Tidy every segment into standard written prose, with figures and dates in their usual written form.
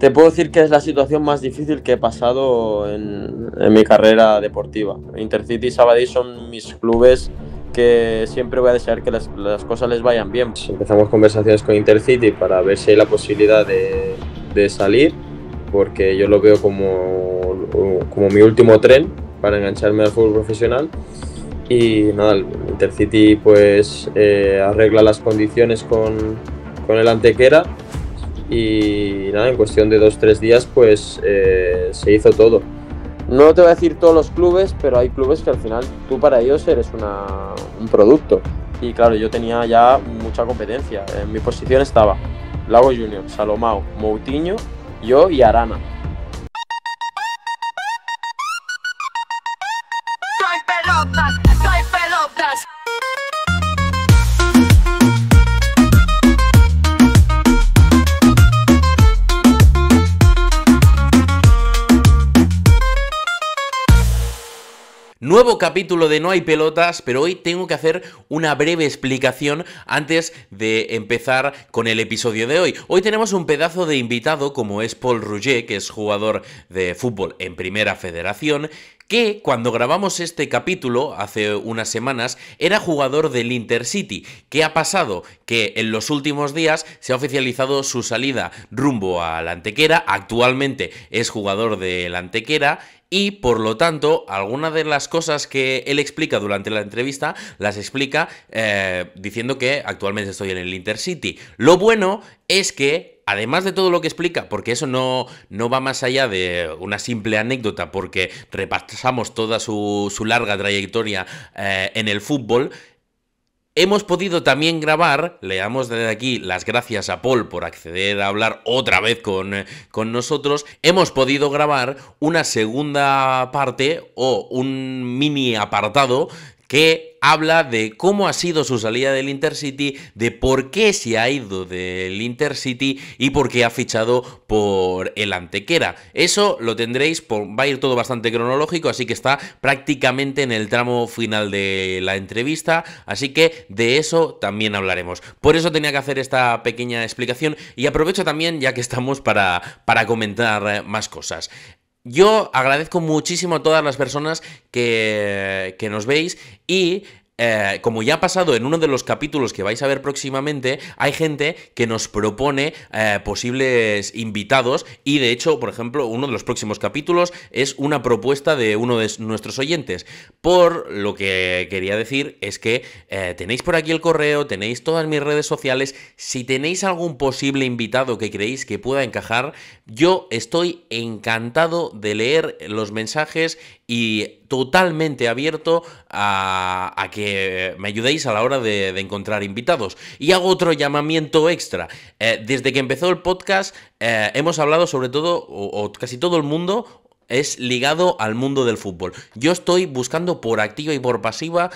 Te puedo decir que es la situación más difícil que he pasado en mi carrera deportiva. Intercity y Sabadell son mis clubes que siempre voy a desear que las cosas les vayan bien. Empezamos conversaciones con Intercity para ver si hay la posibilidad de salir, porque yo lo veo como mi último tren para engancharme al fútbol profesional. Y nada, el Intercity pues arregla las condiciones con el Antequera. Y nada, en cuestión de 2-3 días pues se hizo todo. No te voy a decir todos los clubes, pero hay clubes que al final tú para ellos eres un producto. Y claro, yo tenía ya mucha competencia. En mi posición estaba Lago Junior, Salomao, Moutinho, yo y Arana. Soy pelotas, soy pelotas. Nuevo capítulo de No hay pelotas, pero hoy tengo que hacer una breve explicación antes de empezar con el episodio de hoy. Hoy tenemos un pedazo de invitado como es Paul Roger, que es jugador de fútbol en Primera Federación, que cuando grabamos este capítulo hace unas semanas era jugador del Intercity. ¿Qué ha pasado? Que en los últimos días se ha oficializado su salida rumbo a la Antequera, actualmente es jugador de la Antequera. Y, por lo tanto, algunas de las cosas que él explica durante la entrevista las explica diciendo que actualmente estoy en el Intercity. Lo bueno es que, además de todo lo que explica, porque eso no va más allá de una simple anécdota, porque repasamos toda su larga trayectoria en el fútbol, hemos podido también grabar, le damos desde aquí las gracias a Paul por acceder a hablar otra vez con nosotros, hemos podido grabar una segunda parte o un mini apartado que habla de cómo ha sido su salida del Intercity, de por qué se ha ido del Intercity y por qué ha fichado por el Antequera. Eso lo tendréis, va a ir todo bastante cronológico, así que está prácticamente en el tramo final de la entrevista, así que de eso también hablaremos. Por eso tenía que hacer esta pequeña explicación y aprovecho también, ya que estamos, para comentar más cosas. Yo agradezco muchísimo a todas las personas que nos veis y como ya ha pasado en uno de los capítulos que vais a ver próximamente, hay gente que nos propone posibles invitados y de hecho, por ejemplo, uno de los próximos capítulos es una propuesta de uno de nuestros oyentes. Por lo que quería decir es que tenéis por aquí el correo, tenéis todas mis redes sociales. Si tenéis algún posible invitado que creéis que pueda encajar, yo estoy encantado de leer los mensajes y totalmente abierto a que me ayudéis a la hora de encontrar invitados. Y hago otro llamamiento extra. Desde que empezó el podcast hemos hablado sobre todo, o casi todo el mundo es ligado al mundo del fútbol. Yo estoy buscando por activa y por pasiva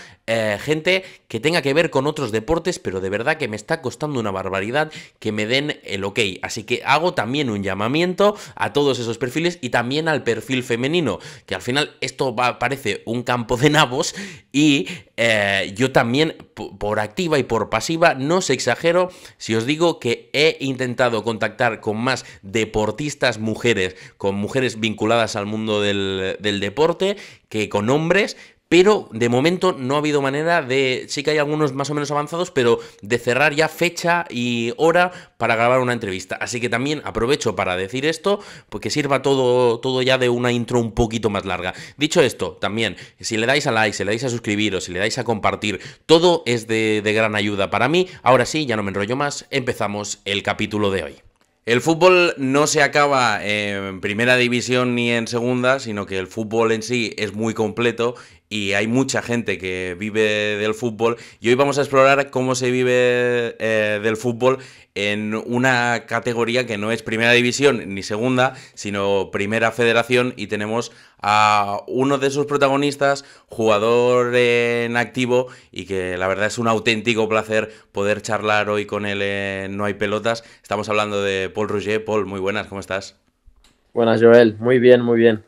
gente que tenga que ver con otros deportes, pero de verdad que me está costando una barbaridad que me den el ok. Así que hago también un llamamiento a todos esos perfiles y también al perfil femenino, que al final esto parece un campo de nabos y yo también por activa y por pasiva, no os exagero si os digo que he intentado contactar con más deportistas mujeres, con mujeres vinculadas al mundo del deporte, que con hombres, pero de momento no ha habido manera de, sí que hay algunos más o menos avanzados, pero de cerrar ya fecha y hora para grabar una entrevista. Así que también aprovecho para decir esto, porque sirva todo ya de una intro un poquito más larga. Dicho esto, también, si le dais a like, si le dais a suscribiros, si le dais a compartir, todo es de gran ayuda para mí. Ahora sí, ya no me enrollo más, empezamos el capítulo de hoy. El fútbol no se acaba en primera división ni en segunda, sino que el fútbol en sí es muy completo y hay mucha gente que vive del fútbol y hoy vamos a explorar cómo se vive del fútbol en una categoría que no es primera división ni segunda, sino Primera Federación, y tenemos a uno de sus protagonistas, jugador en activo, y que la verdad es un auténtico placer poder charlar hoy con él en No hay pelotas. Estamos hablando de Paul Roger. Paul, muy buenas, ¿cómo estás? Buenas, Joel. Muy bien, muy bien.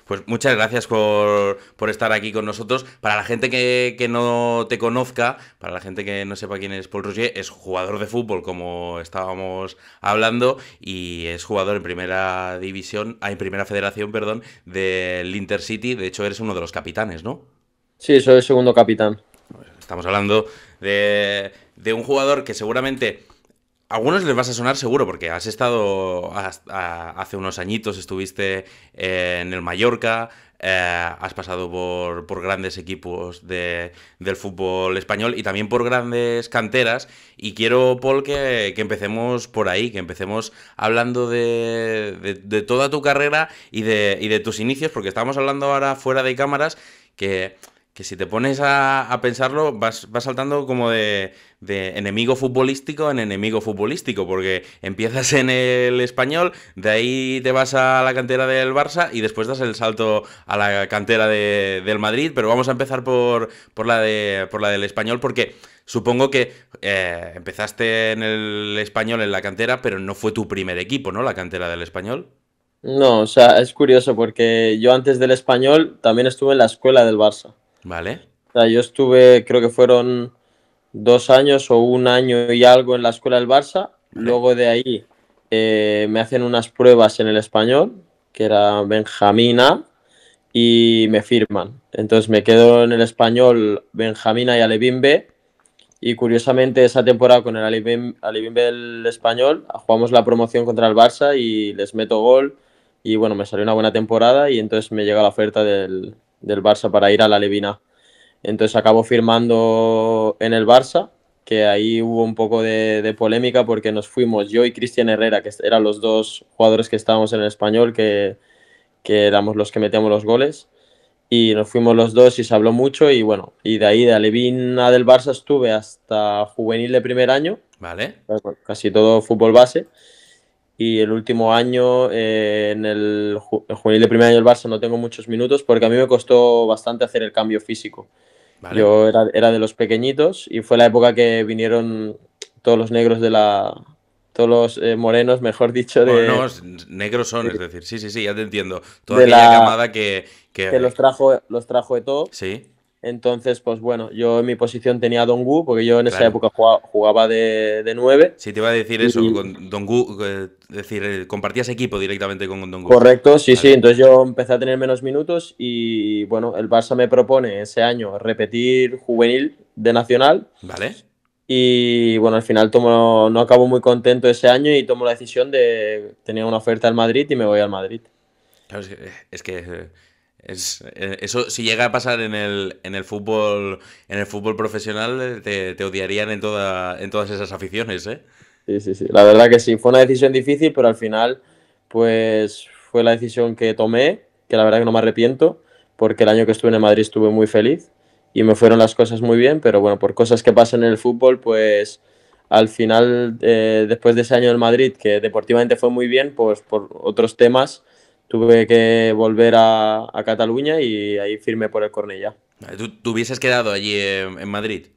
Pues muchas gracias por estar aquí con nosotros. Para la gente que no te conozca, para la gente que no sepa quién es Paul Roger, es jugador de fútbol, como estábamos hablando, y es jugador en primera división, en primera federación, perdón, del Intercity. De hecho, eres uno de los capitanes, ¿no? Sí, soy el segundo capitán. Estamos hablando de un jugador que seguramente a algunos les vas a sonar seguro, porque has estado hace unos añitos, estuviste en el Mallorca, has pasado por grandes equipos del fútbol español y también por grandes canteras. Y quiero, Paul, que empecemos por ahí, que empecemos hablando de toda tu carrera y de tus inicios, porque estábamos hablando ahora fuera de cámaras que si te pones a pensarlo, vas saltando como de enemigo futbolístico en enemigo futbolístico, porque empiezas en el Español, de ahí te vas a la cantera del Barça y después das el salto a la cantera del Madrid, pero vamos a empezar por la del Español, porque supongo que empezaste en el Español en la cantera, pero no fue tu primer equipo, ¿no? La cantera del Español. No, o sea, es curioso porque yo antes del Español también estuve en la escuela del Barça. Vale, O sea, yo estuve, creo que fueron 2 años o un año y algo en la escuela del Barça. vale. Luego de ahí me hacen unas pruebas en el español, que era Benjamina, y me firman. Entonces me quedo en el español Benjamina y Alevín B. Y curiosamente esa temporada con el Alevín B del español jugamos la promoción contra el Barça y les meto gol. Y bueno, me salió una buena temporada y entonces me llega la oferta del Barça para ir a la Alevín A. Entonces acabó firmando en el Barça, que ahí hubo un poco de polémica porque nos fuimos yo y Cristian Herrera, que eran los dos jugadores que estábamos en el español, que éramos los que metíamos los goles. Y nos fuimos los dos y se habló mucho y bueno, y de ahí de Alevín a del Barça estuve hasta juvenil de primer año, Vale. casi todo fútbol base. Y el último año, el juvenil de primer año del Barça, no tengo muchos minutos porque a mí me costó bastante hacer el cambio físico. Vale. Yo era de los pequeñitos y fue la época que vinieron todos los negros todos los morenos, mejor dicho, Bueno, no, negros son, es decir, sí, sí, sí, ya te entiendo. Toda de aquella la camada que los trajo de todo. sí, Entonces, pues bueno, yo en mi posición tenía a Dongu, porque yo en esa claro. época jugaba de 9. Sí, te iba a decir eso, Y con Dongu, es decir, compartías equipo directamente con Dongu. correcto, sí, sí. Vale, Entonces yo empecé a tener menos minutos y bueno, el Barça me propone ese año repetir juvenil de Nacional. vale. Y bueno, al final no acabo muy contento ese año y tomo la decisión de tener una oferta al Madrid y me voy al Madrid. Claro, eso si llega a pasar en el fútbol profesional, te odiarían en todas esas aficiones, ¿eh? Sí, sí, sí. La verdad que sí, fue una decisión difícil, pero al final, pues fue la decisión que tomé, que la verdad que no me arrepiento, porque el año que estuve en el Madrid estuve muy feliz y me fueron las cosas muy bien, pero bueno, por cosas que pasan en el fútbol, pues al final, después de ese año en el Madrid, que deportivamente fue muy bien, pues por otros temas tuve que volver a Cataluña y ahí firmé por el Cornellá. Vale, ¿tú hubieses quedado allí en Madrid?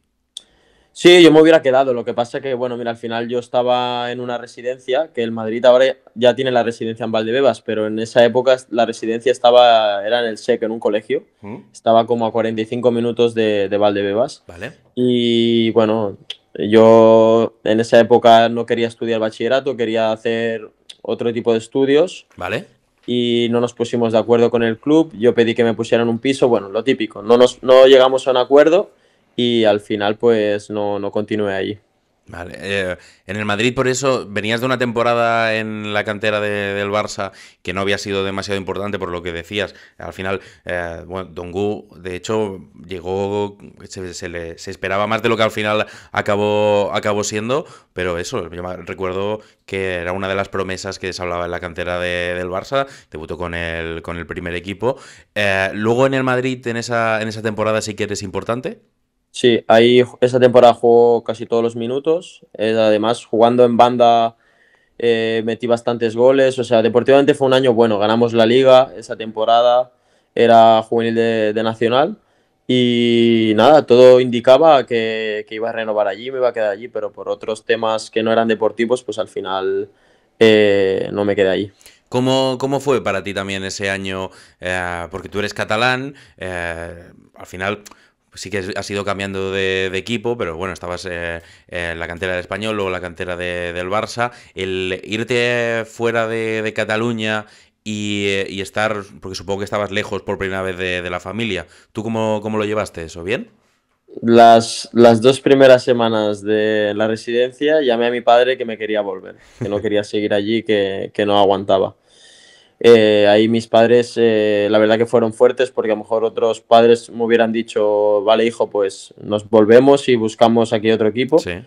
Sí, yo me hubiera quedado. Lo que pasa que, bueno, mira, al final yo estaba en una residencia, que el Madrid ahora ya tiene la residencia en Valdebebas, pero en esa época la residencia era en el SEC, en un colegio. ¿Mm? Estaba como a 45 minutos de Valdebebas. Vale, Y bueno, yo en esa época no quería estudiar bachillerato, quería hacer otro tipo de estudios vale. y no nos pusimos de acuerdo con el club. Yo pedí que me pusieran un piso, bueno, lo típico. No llegamos a un acuerdo y al final pues no continué allí. Vale, en el Madrid por eso venías de una temporada en la cantera del Barça que no había sido demasiado importante por lo que decías. Al final, bueno, Dongu de hecho llegó, se esperaba más de lo que al final acabó siendo, pero eso, yo recuerdo que era una de las promesas que se hablaba en la cantera del Barça, debutó con el primer equipo. Luego en el Madrid, en esa temporada sí que eres importante. Sí, ahí esa temporada jugó casi todos los minutos. Además, jugando en banda metí bastantes goles. O sea, deportivamente fue un año bueno. Ganamos la liga esa temporada. Era juvenil de Nacional. Y nada, todo indicaba que iba a renovar allí, me iba a quedar allí, pero por otros temas que no eran deportivos, pues al final no me quedé allí. ¿Cómo fue para ti también ese año? Porque tú eres catalán, al final pues sí que has ido cambiando de equipo, pero bueno, estabas en la cantera del Español, luego en la cantera del Barça. El irte fuera de Cataluña y estar, porque supongo que estabas lejos por primera vez de la familia, ¿tú cómo lo llevaste eso? ¿Bien? Las 2 primeras semanas de la residencia llamé a mi padre que me quería volver, que no quería seguir allí, que no aguantaba. Ahí mis padres, la verdad que fueron fuertes porque a lo mejor otros padres me hubieran dicho, vale hijo, pues nos volvemos y buscamos aquí otro equipo. Sí,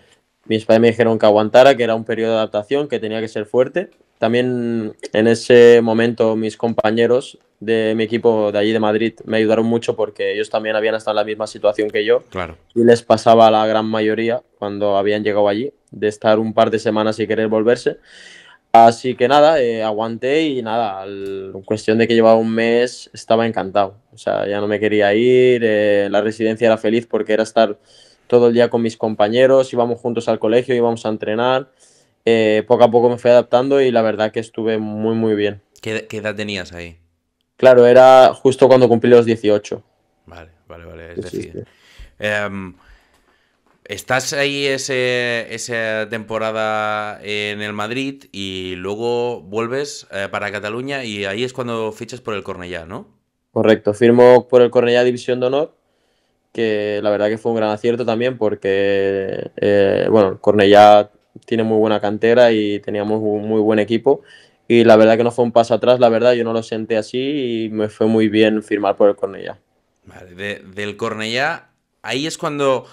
Mis padres me dijeron que aguantara, que era un periodo de adaptación, que tenía que ser fuerte. También en ese momento mis compañeros de mi equipo de allí de Madrid me ayudaron mucho porque ellos también habían estado en la misma situación que yo claro. y les pasaba a la gran mayoría cuando habían llegado allí, de estar un par de semanas y querer volverse. Así que nada, aguanté y nada, en cuestión de que llevaba un mes estaba encantado. O sea, ya no me quería ir, la residencia era feliz porque era estar todo el día con mis compañeros, íbamos juntos al colegio, íbamos a entrenar. Poco a poco me fui adaptando y la verdad que estuve muy, muy bien. ¿Qué edad tenías ahí? Claro, era justo cuando cumplí los 18. Vale, vale, vale. Es Sí, sí, decir, sí. em, estás ahí esa temporada en el Madrid y luego vuelves para Cataluña y ahí es cuando fichas por el Cornellá, ¿no? Correcto, firmo por el Cornellá División de Honor, que la verdad que fue un gran acierto también porque, bueno, el Cornellá tiene muy buena cantera y teníamos un muy buen equipo y la verdad que no fue un paso atrás, la verdad yo no lo senté así y me fue muy bien firmar por el Cornellá. Vale, del Cornellá, ahí es cuando,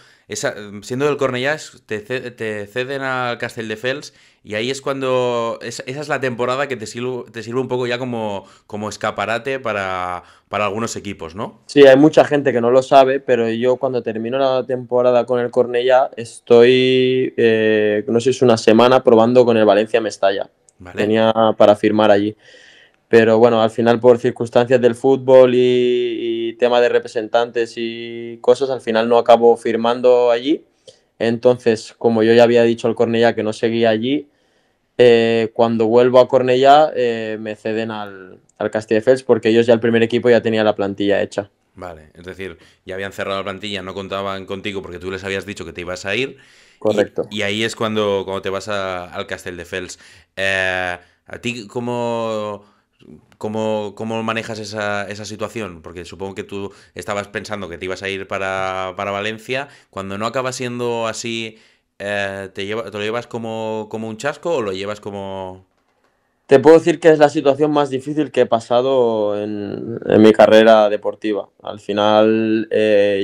siendo del Cornellá, te ceden al Castelldefels y ahí es cuando, esa es la temporada que te sirve un poco ya como escaparate para algunos equipos, ¿no? Sí, hay mucha gente que no lo sabe, pero yo cuando termino la temporada con el Cornellá estoy, no sé si es una semana probando con el Valencia Mestalla. ¿Vale? Tenía para firmar allí. Pero bueno, al final por circunstancias del fútbol y tema de representantes y cosas, al final no acabo firmando allí. Entonces, como yo ya había dicho al Cornellá que no seguía allí, cuando vuelvo a Cornellá me ceden al Castelldefels porque ellos ya el primer equipo ya tenía la plantilla hecha. Vale, es decir, ya habían cerrado la plantilla, no contaban contigo porque tú les habías dicho que te ibas a ir Correcto. y ahí es cuando te vas al Castelldefels. ¿A ti cómo manejas esa situación? Porque supongo que tú estabas pensando que te ibas a ir para Valencia. Cuando no acaba siendo así, ¿te lo llevas como un chasco o lo llevas como... Te puedo decir que es la situación más difícil que he pasado en mi carrera deportiva. Al final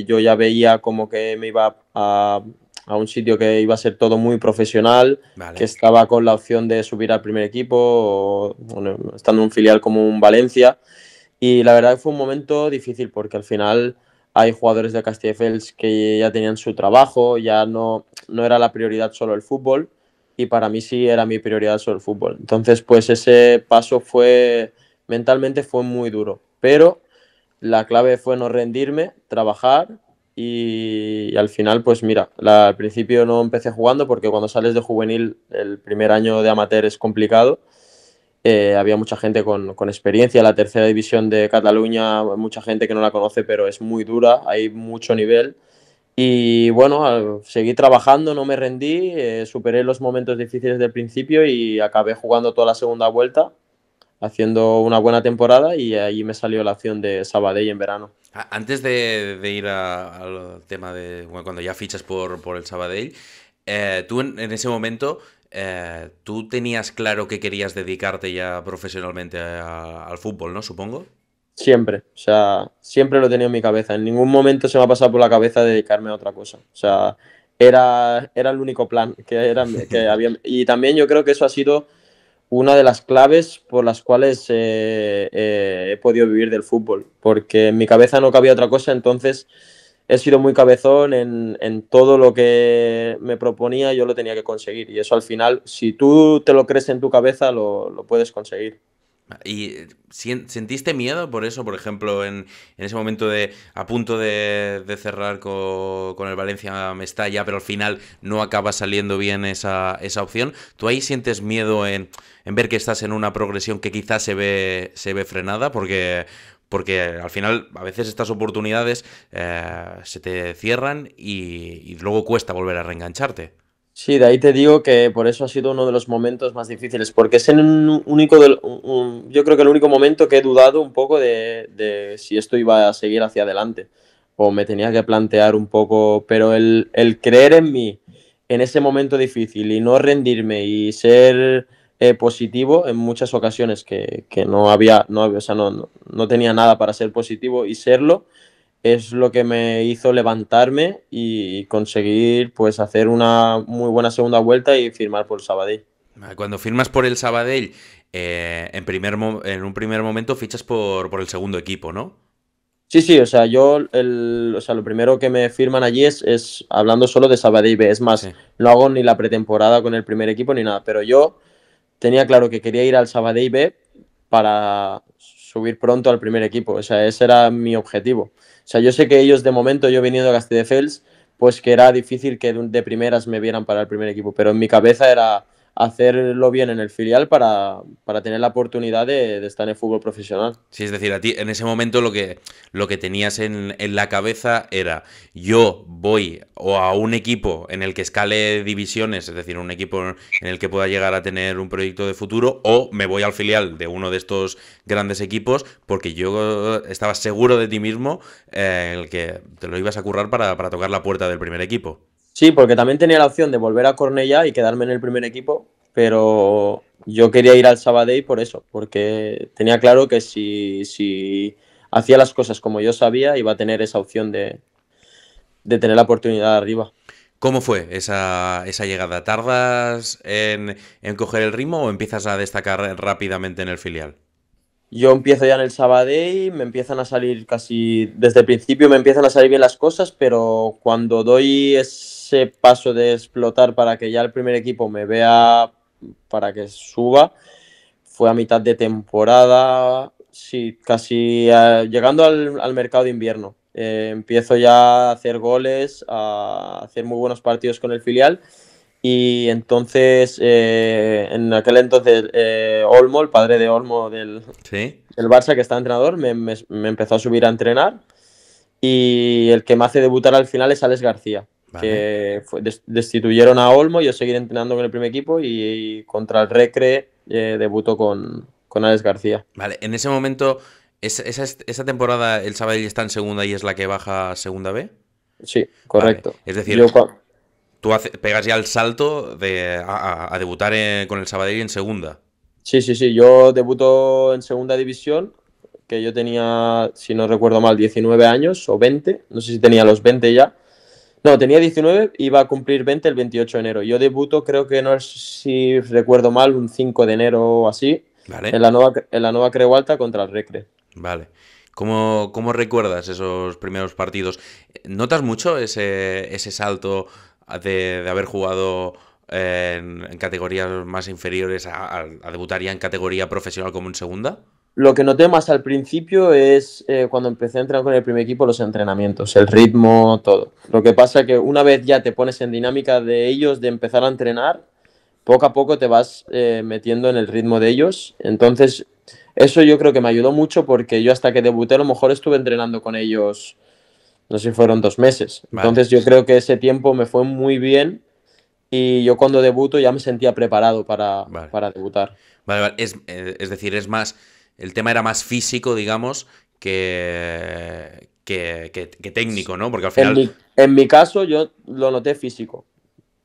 yo ya veía como que me iba a un sitio que iba a ser todo muy profesional, que Vale, estaba con la opción de subir al primer equipo, o, bueno, estando en un filial como un Valencia. Y la verdad que fue un momento difícil porque al final hay jugadores de Castelldefels que ya tenían su trabajo, ya no era la prioridad solo el fútbol y para mí sí era mi prioridad solo el fútbol. Entonces, pues ese paso mentalmente fue muy duro, pero la clave fue no rendirme, trabajar y al final, pues mira, al principio no empecé jugando porque cuando sales de juvenil el primer año de amateur es complicado. Había mucha gente con experiencia. La tercera división de Cataluña, mucha gente que no la conoce, pero es muy dura, hay mucho nivel. Y bueno, seguí trabajando, no me rendí, superé los momentos difíciles del principio y acabé jugando toda la segunda vuelta, haciendo una buena temporada y ahí me salió la opción de Sabadell en verano. Antes de ir al tema de bueno, cuando ya fichas por el Sabadell, tú en ese momento, tú tenías claro que querías dedicarte ya profesionalmente al fútbol, ¿no? Supongo. Siempre, o sea, siempre lo he tenido en mi cabeza. En ningún momento se me ha pasado por la cabeza dedicarme a otra cosa. O sea, era el único plan que había. Y también yo creo que eso ha sido una de las claves por las cuales he podido vivir del fútbol, porque en mi cabeza no cabía otra cosa, entonces he sido muy cabezón en todo lo que me proponía, yo lo tenía que conseguir. Y eso al final, si tú te lo crees en tu cabeza, lo puedes conseguir. ¿Y sentiste miedo por eso, por ejemplo, en ese momento a punto de cerrar con el Valencia Mestalla, pero al final no acaba saliendo bien esa opción? ¿Tú ahí sientes miedo en ver que estás en una progresión que quizás se ve frenada? Porque al final a veces estas oportunidades se te cierran y luego cuesta volver a reengancharte. Sí, de ahí te digo que por eso ha sido uno de los momentos más difíciles, porque es yo creo que el único momento que he dudado un poco de si esto iba a seguir hacia adelante o me tenía que plantear un poco, pero el creer en mí en ese momento difícil y no rendirme y ser positivo en muchas ocasiones que o sea, no tenía nada para ser positivo y serlo es lo que me hizo levantarme y conseguir pues hacer una muy buena segunda vuelta y firmar por Sabadell. Cuando firmas por el Sabadell, en un primer momento fichas por el segundo equipo, ¿no? Sí, sí, o sea, o sea, lo primero que me firman allí es hablando solo de Sabadell B. Es más, Sí. no hago ni la pretemporada con el primer equipo ni nada, pero yo tenía claro que quería ir al Sabadell B para subir pronto al primer equipo. O sea, ese era mi objetivo. O sea, yo sé que ellos de momento, yo viniendo a Castelldefels, pues que era difícil que de primeras me vieran para el primer equipo, pero en mi cabeza era hacerlo bien en el filial para tener la oportunidad de estar en el fútbol profesional. Sí, es decir, a ti en ese momento lo que tenías en la cabeza era: yo voy o a un equipo en el que escale divisiones, es decir, un equipo en el que pueda llegar a tener un proyecto de futuro, o me voy al filial de uno de estos grandes equipos, porque yo estaba seguro de ti mismo, en el que te lo ibas a currar para tocar la puerta del primer equipo. Sí, porque también tenía la opción de volver a Cornellá y quedarme en el primer equipo, pero yo quería ir al Sabadell por eso, porque tenía claro que si hacía las cosas como yo sabía, iba a tener esa opción de tener la oportunidad arriba. ¿Cómo fue esa llegada? ¿Tardas en coger el ritmo o empiezas a destacar rápidamente en el filial? Yo empiezo ya en el Sabadell, me empiezan a salir casi, desde el principio me empiezan a salir bien las cosas, pero cuando doy ese paso de explotar para que ya el primer equipo me vea, para que suba, fue a mitad de temporada, sí, casi llegando al mercado de invierno. Empiezo ya a hacer goles, a hacer muy buenos partidos con el filial y entonces, en aquel entonces, Olmo, el padre de Olmo ¿Sí? del Barça, que está entrenador, me empezó a subir a entrenar y el que me hace debutar al final es Alex García, Vale. que destituyeron a Olmo, yo seguí entrenando con el primer equipo y contra el Recre debutó con Alex García. Vale, en ese momento, esa temporada el Sabadell está en segunda y es la que baja a segunda B. Sí, Vale, correcto. es Yo, decir, tú pegas ya el salto a debutar con el Sabadell en segunda. sí, sí, sí, yo debuto en segunda división, que yo tenía, si no recuerdo mal, 19 años o 20, no sé si tenía los 20 ya. No, tenía 19, iba a cumplir 20 el 28 de enero. Yo debuto, creo que no es, si recuerdo mal, un 5 de enero o así, Vale, en la nueva Creu Alta contra el Recre. vale. ¿Cómo recuerdas esos primeros partidos? ¿Notas mucho ese salto de haber jugado en categorías más inferiores a debutar ya en categoría profesional como en segunda? Lo que noté más al principio es cuando empecé a entrenar con el primer equipo, los entrenamientos, el ritmo, todo. Lo que pasa es que una vez ya te pones en dinámica de ellos, de empezar a entrenar, poco a poco te vas metiendo en el ritmo de ellos. Entonces, eso yo creo que me ayudó mucho porque yo hasta que debuté a lo mejor estuve entrenando con ellos, no sé si fueron 2 meses. Vale, Entonces yo creo que ese tiempo me fue muy bien y yo cuando debuto ya me sentía preparado vale. para debutar. Vale, vale. Es decir, el tema era más físico, digamos, que técnico, ¿no? Porque al En final, mi caso yo lo noté físico.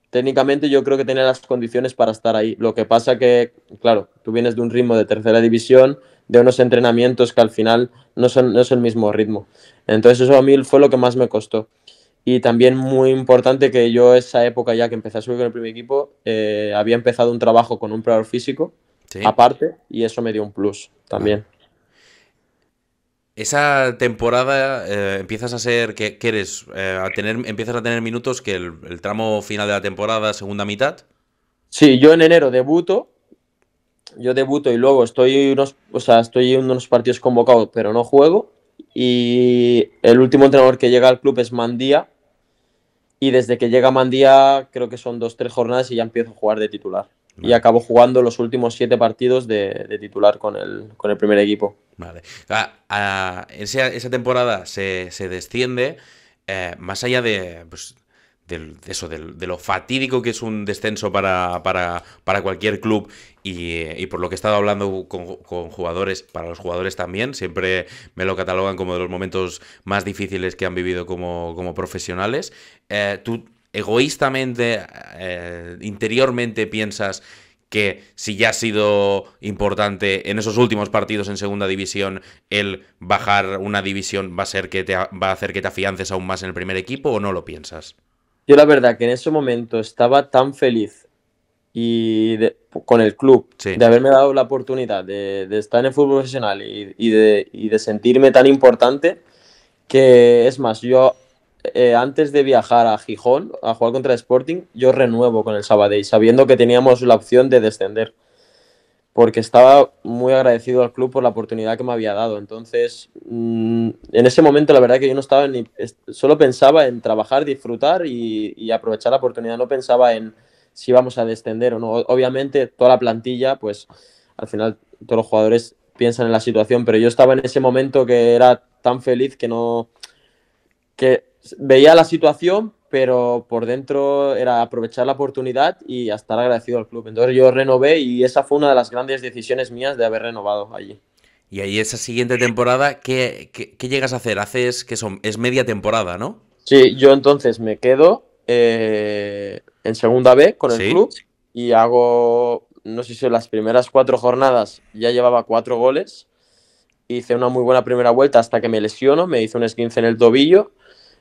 Técnicamente yo creo que tenía las condiciones para estar ahí. Lo que pasa que, claro, tú vienes de un ritmo de tercera división, de unos entrenamientos que al final no es el mismo ritmo. Entonces eso a mí fue lo que más me costó. Y también muy importante que yo esa época ya que empecé a subir con el primer equipo, había empezado un trabajo con un preparador físico sí, aparte y eso me dio un plus vale. también. Esa temporada empiezas a ser, ¿qué eres? Empiezas a tener minutos que el tramo final de la temporada, segunda mitad. Sí, yo en enero debuto. yo debuto y luego estoy en unos partidos convocados, pero no juego. Y el último entrenador que llega al club es Mandía. Y desde que llega Mandía, creo que son 2 o 3 jornadas y ya empiezo a jugar de titular. Vale. Y acabo jugando los últimos 7 partidos de titular con el primer equipo. Vale. Esa temporada se desciende, más allá de, pues, de lo fatídico que es un descenso para cualquier club y por lo que he estado hablando con jugadores, para los jugadores también, siempre me lo catalogan como de los momentos más difíciles que han vivido como profesionales. Tú egoístamente, interiormente piensas que si ya ha sido importante en esos últimos partidos en segunda división, el bajar una división va a hacer que te afiances aún más en el primer equipo, ¿o no lo piensas? Yo la verdad que en ese momento estaba tan feliz con el club, Sí. de haberme dado la oportunidad de estar en el fútbol profesional y de sentirme tan importante, que es más, yo antes de viajar a Gijón a jugar contra el Sporting, yo renuevo con el Sabadell, sabiendo que teníamos la opción de descender, porque estaba muy agradecido al club por la oportunidad que me había dado. Entonces, en ese momento la verdad que yo no estaba solo pensaba en trabajar, disfrutar y aprovechar la oportunidad, no pensaba en si íbamos a descender o no. Obviamente toda la plantilla, pues al final todos los jugadores piensan en la situación, pero yo estaba en ese momento que era tan feliz que veía la situación, pero por dentro era aprovechar la oportunidad y estar agradecido al club. Entonces yo renové y esa fue una de las grandes decisiones mías de haber renovado allí. Y ahí esa siguiente temporada, ¿qué llegas a hacer? Es media temporada, ¿no? Sí, yo entonces me quedo en segunda B con el Sí. club y hago, no sé si las primeras 4 jornadas ya llevaba 4 goles. Hice una muy buena primera vuelta hasta que me lesiono, me hice un esguince en el tobillo.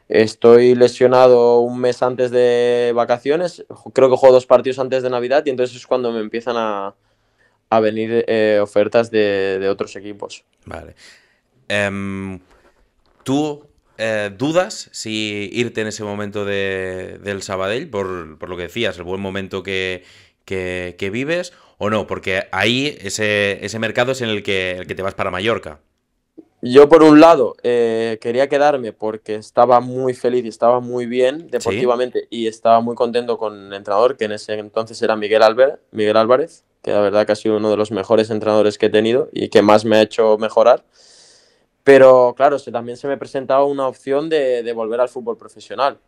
Estoy lesionado un mes antes de vacaciones, creo que juego 2 partidos antes de Navidad y entonces es cuando me empiezan a venir ofertas de otros equipos. Vale. ¿Tú dudas si irte en ese momento del Sabadell, por lo que decías, el buen momento que vives, o no? Porque ahí ese mercado es en el que te vas para Mallorca. Yo, por un lado, quería quedarme porque estaba muy feliz y estaba muy bien deportivamente y estaba muy contento con el entrenador, que en ese entonces era Miguel Álvarez, que la verdad que ha sido uno de los mejores entrenadores que he tenido y que más me ha hecho mejorar. Pero claro, también se me presentaba una opción de volver al fútbol profesional.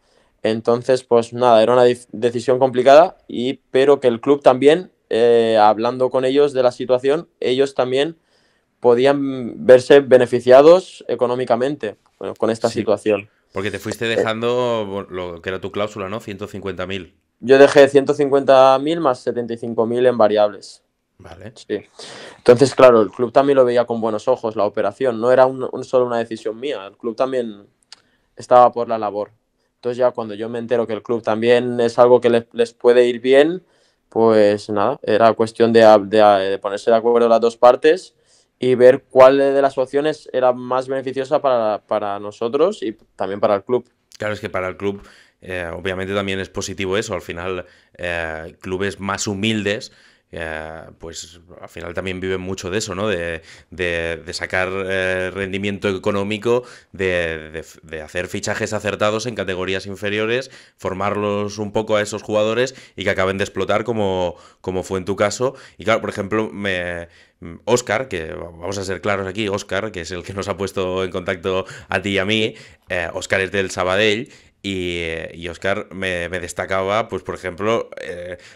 Entonces, pues nada, era una decisión complicada, pero que el club también, hablando con ellos de la situación, ellos también podían verse beneficiados económicamente con esta Sí. situación. Porque te fuiste dejando lo que era tu cláusula, ¿no? 150.000. Yo dejé 150.000 más 75.000 en variables. Vale. Sí. Entonces, claro, el club también lo veía con buenos ojos, la operación. No era solo una decisión mía, el club también estaba por la labor. Entonces ya cuando yo me entero que el club también es algo que les puede ir bien, pues nada, era cuestión de ponerse de acuerdo las dos partes y ver cuál de las opciones era más beneficiosa para nosotros y también para el club. Claro, es que para el club, obviamente también es positivo eso. Al final, clubes más humildes, pues al final también viven mucho de eso, ¿no? De sacar rendimiento económico, de hacer fichajes acertados en categorías inferiores, formarlos un poco a esos jugadores y que acaben de explotar como fue en tu caso. Y claro, por ejemplo, Óscar, que vamos a ser claros aquí, Óscar, que es el que nos ha puesto en contacto a ti y a mí, Óscar es del Sabadell. Y Óscar me destacaba, pues por ejemplo,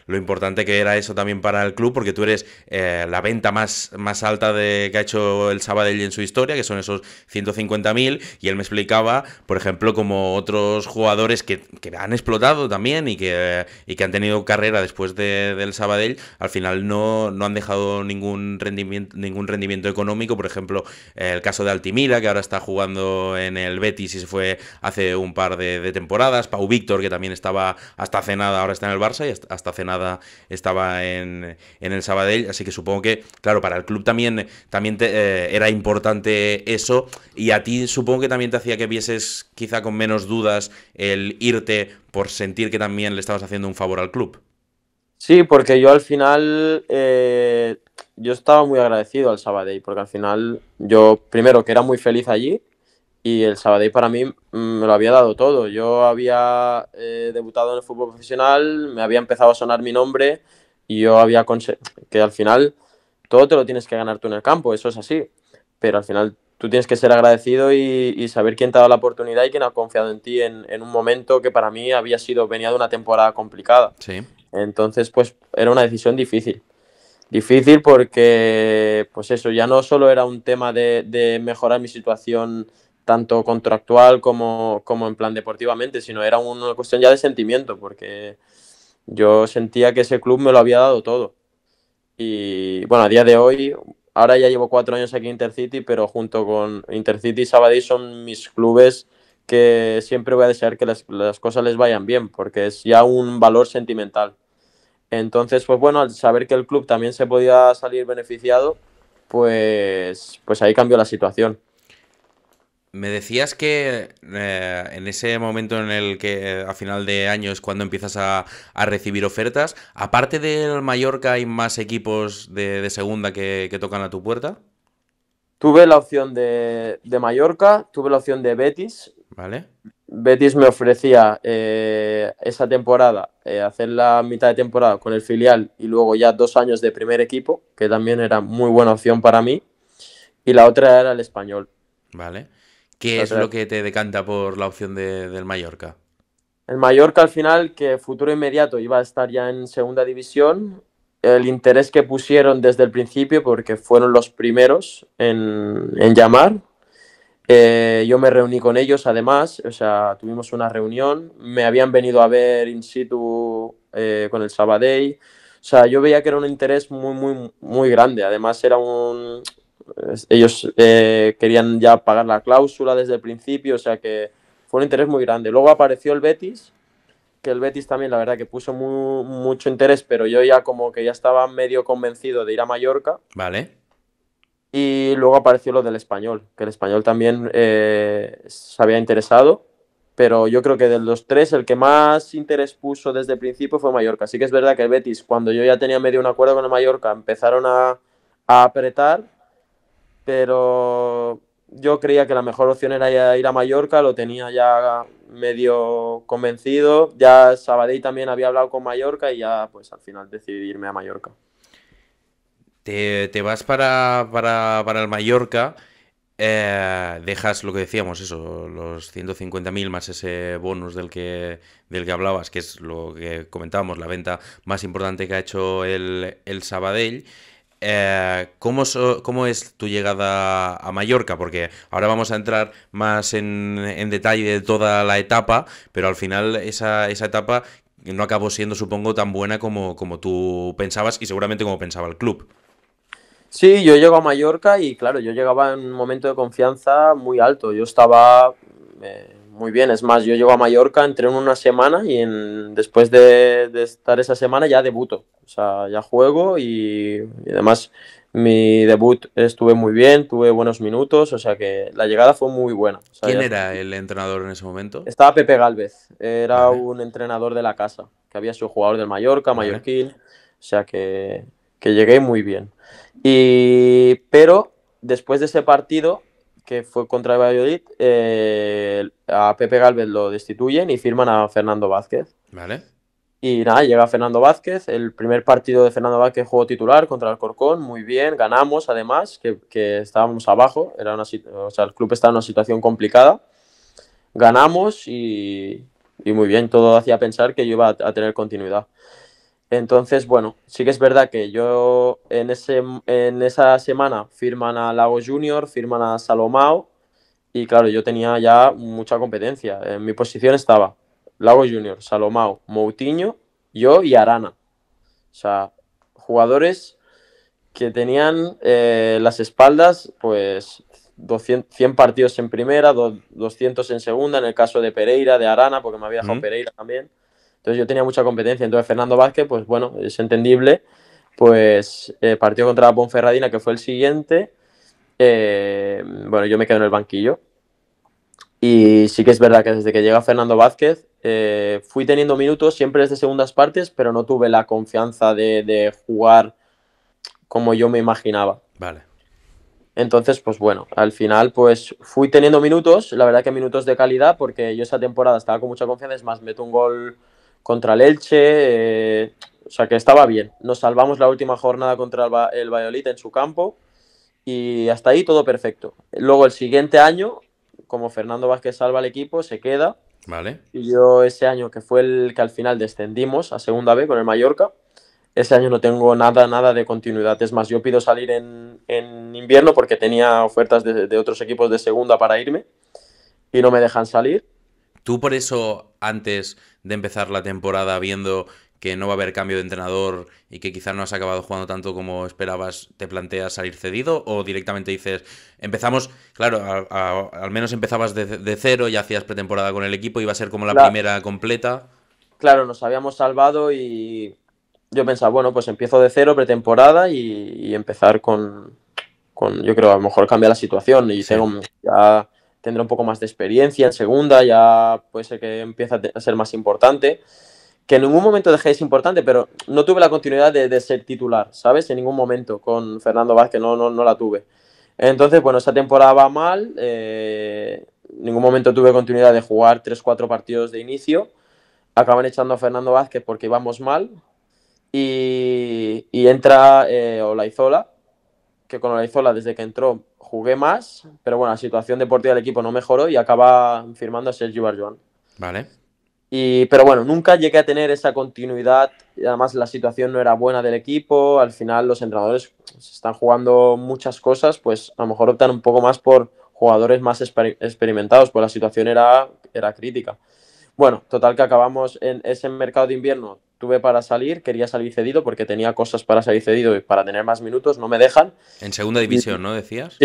lo importante que era eso también para el club, porque tú eres la venta más alta que ha hecho el Sabadell en su historia, que son esos 150.000, y él me explicaba, por ejemplo, como otros jugadores que han explotado también y que han tenido carrera después del Sabadell, al final no han dejado ningún rendimiento económico. Por ejemplo, el caso de Altimira, que ahora está jugando en el Betis y se fue hace un par de temporadas. Pau Víctor, que también estaba hasta hace nada, ahora está en el Barça, y hasta hace nada estaba en el Sabadell. Así que supongo que, claro, para el club también era importante eso, y a ti supongo que también te hacía que vieses quizá con menos dudas el irte por sentir que también le estabas haciendo un favor al club. Sí, porque yo al final yo estaba muy agradecido al Sabadell, porque al final yo, primero, que era muy feliz allí, y el Sabadell para mí me lo había dado todo. Yo había debutado en el fútbol profesional, me había empezado a sonar mi nombre, y yo había que al final todo te lo tienes que ganar tú en el campo, eso es así, pero al final tú tienes que ser agradecido y saber quién te ha dado la oportunidad y quién ha confiado en ti en un momento que para mí venía de una temporada complicada. Sí. Entonces, pues era una decisión difícil. Difícil porque, pues eso, ya no solo era un tema de mejorar mi situación tanto contractual como en plan deportivamente, sino era una cuestión ya de sentimiento, porque yo sentía que ese club me lo había dado todo. Y bueno, a día de hoy, ahora ya llevo 4 años aquí en Intercity, pero junto con Intercity y Sabadell son mis clubes que siempre voy a desear que las cosas les vayan bien, porque es ya un valor sentimental. Entonces, pues bueno, al saber que el club también se podía salir beneficiado, pues ahí cambió la situación. Me decías que en ese momento en el que a final de año es cuando empiezas a recibir ofertas, aparte del Mallorca, ¿hay más equipos de segunda que tocan a tu puerta? Tuve la opción de Mallorca, tuve la opción de Betis. ¿Vale? Betis me ofrecía esa temporada, hacer la mitad de temporada con el filial y luego ya 2 años de primer equipo, que también era muy buena opción para mí. Y la otra era el Español. ¿Vale? ¿Qué La es otra- lo que te decanta por la opción del Mallorca? El Mallorca al final, que futuro inmediato iba a estar ya en segunda división, el interés que pusieron desde el principio, porque fueron los primeros en llamar. Yo me reuní con ellos además, o sea, tuvimos una reunión, me habían venido a ver in situ con el Sabadell, o sea, yo veía que era un interés muy, muy, muy grande, además ellos querían ya pagar la cláusula desde el principio, o sea que fue un interés muy grande. Luego apareció el Betis, que el Betis también la verdad que puso mucho interés, pero yo ya como que ya estaba medio convencido de ir a Mallorca. ¿Vale? Y luego apareció lo del Español, que el Español también se había interesado, pero yo creo que de los tres el que más interés puso desde el principio fue Mallorca. Sí que es verdad que el Betis, cuando yo ya tenía medio un acuerdo con el Mallorca, empezaron a apretar, pero yo creía que la mejor opción era ir a Mallorca, lo tenía ya medio convencido. Ya Sabadell también había hablado con Mallorca y ya pues al final decidí irme a Mallorca. Te vas para el Mallorca, dejas lo que decíamos, eso, los 150.000 más ese bonus del que hablabas, que es lo que comentábamos, la venta más importante que ha hecho el Sabadell. ¿Cómo es tu llegada a Mallorca? Porque ahora vamos a entrar más en detalle de toda la etapa, pero al final esa etapa no acabó siendo, supongo, tan buena como tú pensabas y seguramente como pensaba el club. Sí, yo llego a Mallorca y claro, yo llegaba en un momento de confianza muy alto. Yo estaba muy bien. Es más, yo llego a Mallorca, entré en una semana y después de estar esa semana ya debuto. O sea, ya juego y además mi debut estuve muy bien, tuve buenos minutos, o sea que la llegada fue muy buena. O sea, ¿Quién era el entrenador en ese momento? estaba Pepe Gálvez, era Vale, un entrenador de la casa, que había sido jugador del Mallorca, vale. mallorquín, o sea que llegué muy bien. Pero después de ese partido, que fue contra el Valladolid, a Pepe Gálvez lo destituyen y firman a Fernando Vázquez. Vale. Y nada, llega Fernando Vázquez, el primer partido de Fernando Vázquez jugó titular contra el Alcorcón, muy bien, ganamos además, que estábamos abajo, o sea, el club estaba en una situación complicada, ganamos y muy bien, todo hacía pensar que yo iba a tener continuidad. Entonces, bueno, sí que es verdad que yo en esa semana firman a Lago Junior, firman a Salomao y claro, yo tenía ya mucha competencia. En mi posición estaba Lago Junior, Salomao, Moutinho, yo y Arana. O sea, jugadores que tenían las espaldas, pues 100 partidos en primera, 200 en segunda, en el caso de Pereira, de Arana, porque me había dejado ¿Mm? Pereira también. Entonces yo tenía mucha competencia. Entonces Fernando Vázquez, pues bueno, es entendible, pues partió contra la Ponferradina, que fue el siguiente. Bueno, yo me quedo en el banquillo. Y sí que es verdad que desde que llega Fernando Vázquez fui teniendo minutos siempre desde segundas partes, pero no tuve la confianza de jugar como yo me imaginaba. Vale. Entonces, pues bueno, al final pues fui teniendo minutos, la verdad que minutos de calidad, porque yo esa temporada estaba con mucha confianza, es más, meto un gol contra el Elche, o sea que estaba bien. Nos salvamos la última jornada contra el Valladolid en su campo y hasta ahí todo perfecto. Luego el siguiente año, como Fernando Vázquez salva al equipo, se queda. Vale. Y yo ese año, que fue el que al final descendimos a segunda B con el Mallorca, ese año no tengo nada de continuidad. Es más, yo pido salir en invierno porque tenía ofertas de otros equipos de segunda para irme y no me dejan salir. ¿Tú por eso, antes de empezar la temporada, viendo que no va a haber cambio de entrenador y que quizás no has acabado jugando tanto como esperabas, te planteas salir cedido? ¿O directamente dices, empezamos, claro, al menos empezabas de cero, ya hacías pretemporada con el equipo, iba a ser como la primera completa? Claro, nos habíamos salvado y yo pensaba, bueno, pues empiezo de cero, pretemporada y empezar yo creo, a lo mejor cambia la situación y Sí. ya tendré un poco más de experiencia en segunda, ya puede ser que empiece a ser más importante. Que en ningún momento dejé de ser importante, pero no tuve la continuidad de ser titular, ¿sabes? En ningún momento con Fernando Vázquez no la tuve. Entonces, bueno, esa temporada va mal, en ningún momento tuve continuidad de jugar 3-4 partidos de inicio, acaban echando a Fernando Vázquez porque íbamos mal y entra Olaizola, que con Olaizola desde que entró jugué más, pero bueno, la situación deportiva del equipo no mejoró y acaba firmando a Sergi Barjuan. Vale. Pero bueno, nunca llegué a tener esa continuidad, y además la situación no era buena del equipo, al final los entrenadores se están jugando muchas cosas, pues a lo mejor optan un poco más por jugadores más experimentados, pues la situación era crítica. Bueno, total que acabamos en ese mercado de invierno, tuve para salir, quería salir cedido porque tenía cosas para salir cedido y para tener más minutos, no me dejan. En segunda división, ¿no? Decías.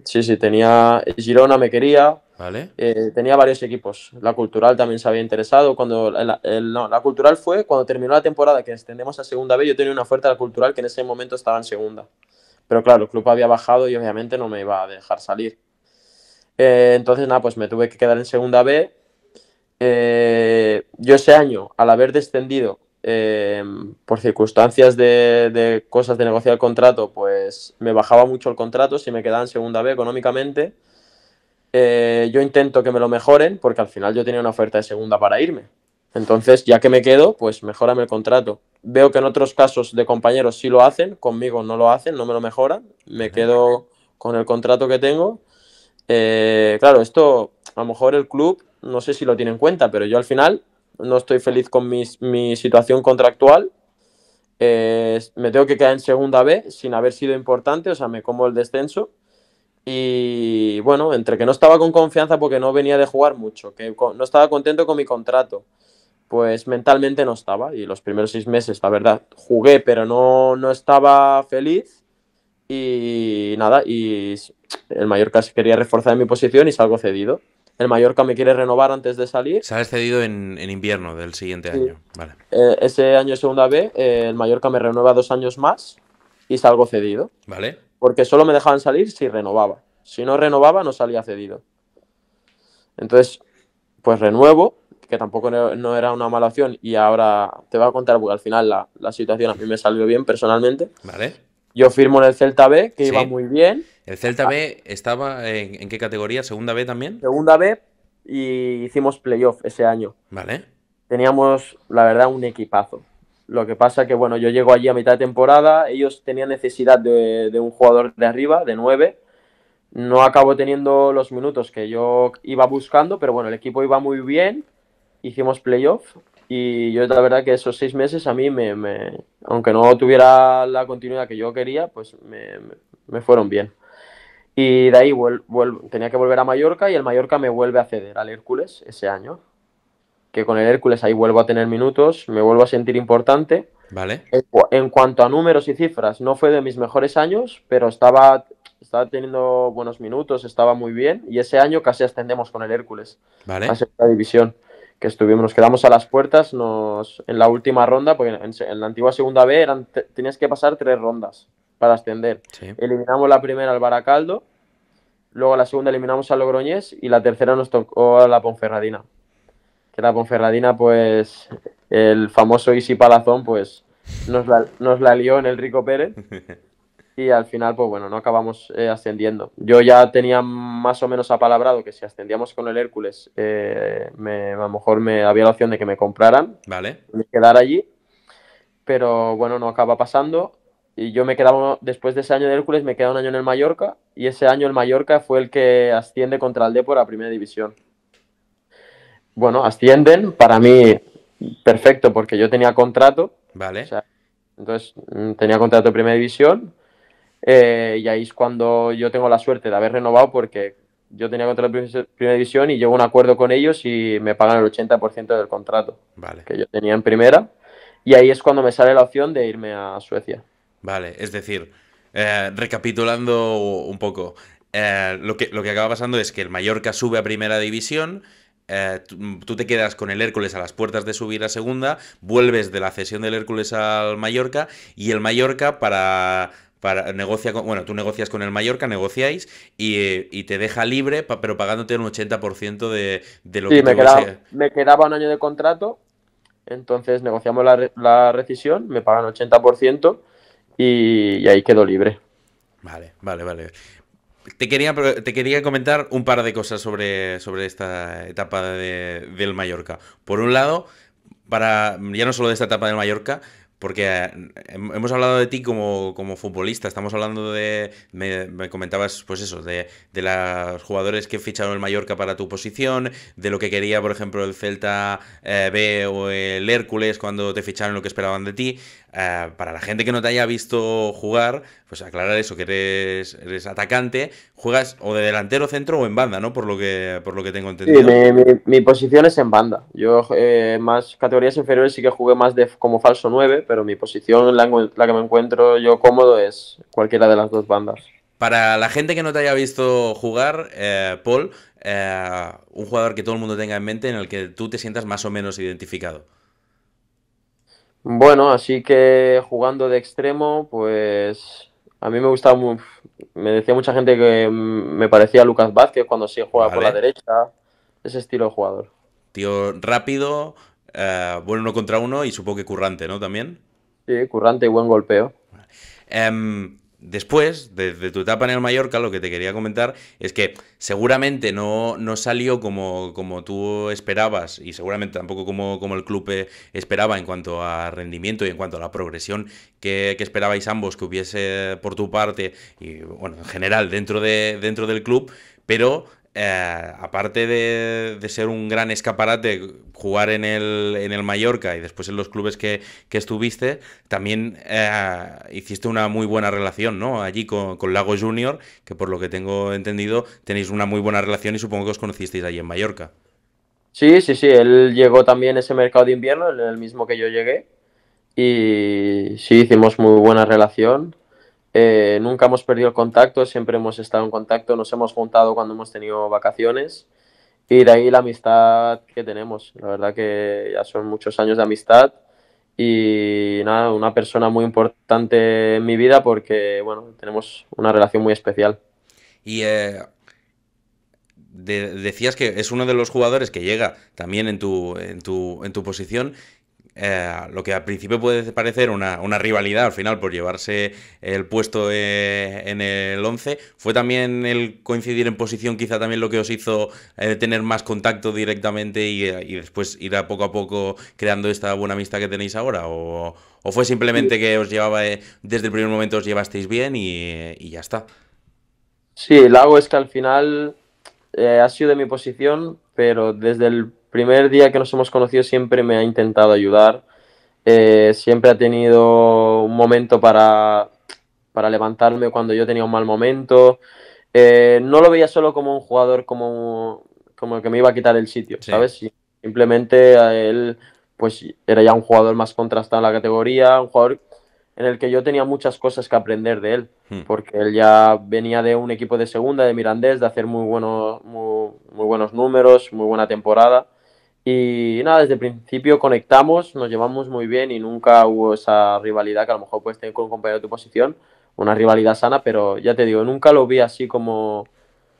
Sí, tenía Girona me quería, Vale. tenía varios equipos. La Cultural también se había interesado. La Cultural fue cuando terminó la temporada que extendemos a segunda B, yo tenía una oferta de la Cultural que en ese momento estaba en segunda. Pero claro, el club había bajado y obviamente no me iba a dejar salir. Entonces, nada, pues me tuve que quedar en segunda B. Yo ese año, al haber descendido por circunstancias de cosas de negociar el contrato, pues me bajaba mucho el contrato si me quedaba en segunda B económicamente. Yo intento que me lo mejoren porque al final yo tenía una oferta de segunda para irme. Entonces, ya que me quedo, pues mejórame el contrato. Veo que en otros casos de compañeros sí lo hacen, conmigo no lo hacen, no me lo mejoran. Me quedo con el contrato que tengo. Claro, esto a lo mejor el club no sé si lo tiene en cuenta, pero yo al final no estoy feliz con mi situación contractual. Me tengo que quedar en segunda B sin haber sido importante, o sea, me como el descenso. Y bueno, entre que no estaba con confianza porque no venía de jugar mucho, que no estaba contento con mi contrato, pues mentalmente no estaba. Y los primeros 6 meses, la verdad, jugué, pero no estaba feliz. Y nada, y el Mallorca se quería reforzar en mi posición y salgo cedido. El Mallorca me quiere renovar antes de salir. Sales cedido en invierno del siguiente Sí. año. Vale. Ese año de segunda B, el Mallorca me renueva 2 años más y salgo cedido. Vale. Porque solo me dejaban salir si renovaba. Si no renovaba, no salía cedido. Entonces, pues renuevo, que tampoco no era una mala opción, y ahora te voy a contar, porque al final la situación a mí me salió bien personalmente. Vale. Yo firmo en el Celta B, que Sí. iba muy bien. ¿El Celta B estaba en qué categoría? ¿Segunda B también? Segunda B, y hicimos playoff ese año. Vale. Teníamos, la verdad, un equipazo. Lo que pasa que, bueno, yo llego allí a mitad de temporada, ellos tenían necesidad de un jugador de arriba, de 9. No acabo teniendo los minutos que yo iba buscando, pero bueno, el equipo iba muy bien, hicimos playoff y yo la verdad que esos 6 meses a mí, aunque no tuviera la continuidad que yo quería, pues me fueron bien. Y de ahí tenía que volver a Mallorca y el Mallorca me vuelve a ceder al Hércules ese año. Que con el Hércules ahí vuelvo a tener minutos, me vuelvo a sentir importante. Vale. En cuanto a números y cifras, no fue de mis mejores años, pero estaba teniendo buenos minutos, estaba muy bien. Y ese año casi ascendemos con el Hércules Vale. a segunda división. Que nos quedamos a las puertas en la última ronda, porque en la antigua segunda B tenías que pasar 3 rondas para ascender. Sí. Eliminamos la primera al Baracaldo, luego la segunda eliminamos al Logroñés y la tercera nos tocó a la Ponferradina. Que la Ponferradina, pues, el famoso Isi Palazón, pues, nos la lió en el Rico Pérez. y al final, pues bueno, no acabamos ascendiendo. Yo ya tenía más o menos apalabrado que si ascendíamos con el Hércules, a lo mejor me había la opción de que me compraran, Vale. me quedara allí, pero bueno, no acaba pasando. Y yo me quedaba, después de ese año de Hércules, me queda un año en el Mallorca, y ese año el Mallorca fue el que asciende contra el Depor a Primera División. Bueno, ascienden, para mí perfecto, porque yo tenía contrato, o Vale. sea, entonces tenía contrato de Primera División, y ahí es cuando yo tengo la suerte de haber renovado, porque yo tenía contrato de Primera División y llego a un acuerdo con ellos y me pagan el 80% del contrato Vale. que yo tenía en Primera, y ahí es cuando me sale la opción de irme a Suecia. Vale, es decir, recapitulando un poco, lo que acaba pasando es que el Mallorca sube a primera división, tú te quedas con el Hércules a las puertas de subir a segunda, vuelves de la cesión del Hércules al Mallorca y el Mallorca bueno, tú negocias con el Mallorca, negociáis y te deja libre, pero pagándote un 80% de lo que Sí, te hubiese... me quedaba un año de contrato, entonces negociamos la rescisión, me pagan 80% y ahí quedo libre. Vale, vale, vale. Te quería comentar un par de cosas sobre esta etapa del Mallorca. Por un lado, ya no solo de esta etapa del Mallorca, porque hemos hablado de ti como futbolista, estamos hablando me comentabas, pues eso, de los jugadores que ficharon el Mallorca para tu posición, de lo que quería, por ejemplo, el Celta B o el Hércules cuando te ficharon lo que esperaban de ti. Para la gente que no te haya visto jugar, pues aclarar eso, que eres atacante, juegas o de delantero centro o en banda, ¿no? Por lo que tengo Sí, entendido. mi posición es en banda. Yo más categorías inferiores sí que jugué más como falso 9, pero mi posición, la que me encuentro yo cómodo, es cualquiera de las dos bandas. Para la gente que no te haya visto jugar, Paul, un jugador que todo el mundo tenga en mente en el que tú te sientas más o menos identificado. Bueno, así que jugando de extremo, pues a mí me gustaba, me decía mucha gente que me parecía Lucas Vázquez cuando sí juega por la ¿Vale? derecha, ese estilo de jugador. Tío rápido, bueno uno contra uno y supongo que currante, ¿no? También. Sí, currante y buen golpeo. Después de tu etapa en el Mallorca, lo que te quería comentar es que seguramente no salió como tú esperabas y seguramente tampoco como el club esperaba en cuanto a rendimiento y en cuanto a la progresión que esperabais ambos que hubiese por tu parte y bueno, en general dentro del club, pero aparte de ser un gran escaparate, jugar en el Mallorca y después en los clubes que estuviste, también hiciste una muy buena relación, ¿no? Allí con Lago Junior, que por lo que tengo entendido tenéis una muy buena relación y supongo que os conocisteis allí en Mallorca. Sí, sí, sí, él llegó también ese mercado de invierno, en el mismo que yo llegué, y sí, hicimos muy buena relación. Nunca hemos perdido el contacto, siempre hemos estado en contacto, nos hemos juntado cuando hemos tenido vacaciones y de ahí la amistad que tenemos. La verdad que ya son muchos años de amistad y nada, una persona muy importante en mi vida porque, bueno, tenemos una relación muy especial. Y decías que es uno de los jugadores que llega también en tu posición. Lo que al principio puede parecer una rivalidad al final por llevarse el puesto en el 11 fue también el coincidir en posición quizá también lo que os hizo tener más contacto directamente y después ir a poco creando esta buena amistad que tenéis ahora o fue simplemente que os llevaba desde el primer momento os llevasteis bien y ya está. Sí, Lago es que al final ha sido de mi posición, pero desde el primer día que nos hemos conocido siempre me ha intentado ayudar. Siempre ha tenido un momento para levantarme cuando yo tenía un mal momento. No lo veía solo como un jugador como el que me iba a quitar el sitio, Sí. ¿sabes? Simplemente a él pues era ya un jugador más contrastado en la categoría, un jugador en el que yo tenía muchas cosas que aprender de él, Hmm. porque él ya venía de un equipo de segunda, de Mirandés, de hacer muy buenos números, muy buena temporada. Y nada, desde el principio conectamos, nos llevamos muy bien y nunca hubo esa rivalidad que a lo mejor puedes tener con un compañero de tu posición, una rivalidad sana, pero ya te digo, nunca lo vi así como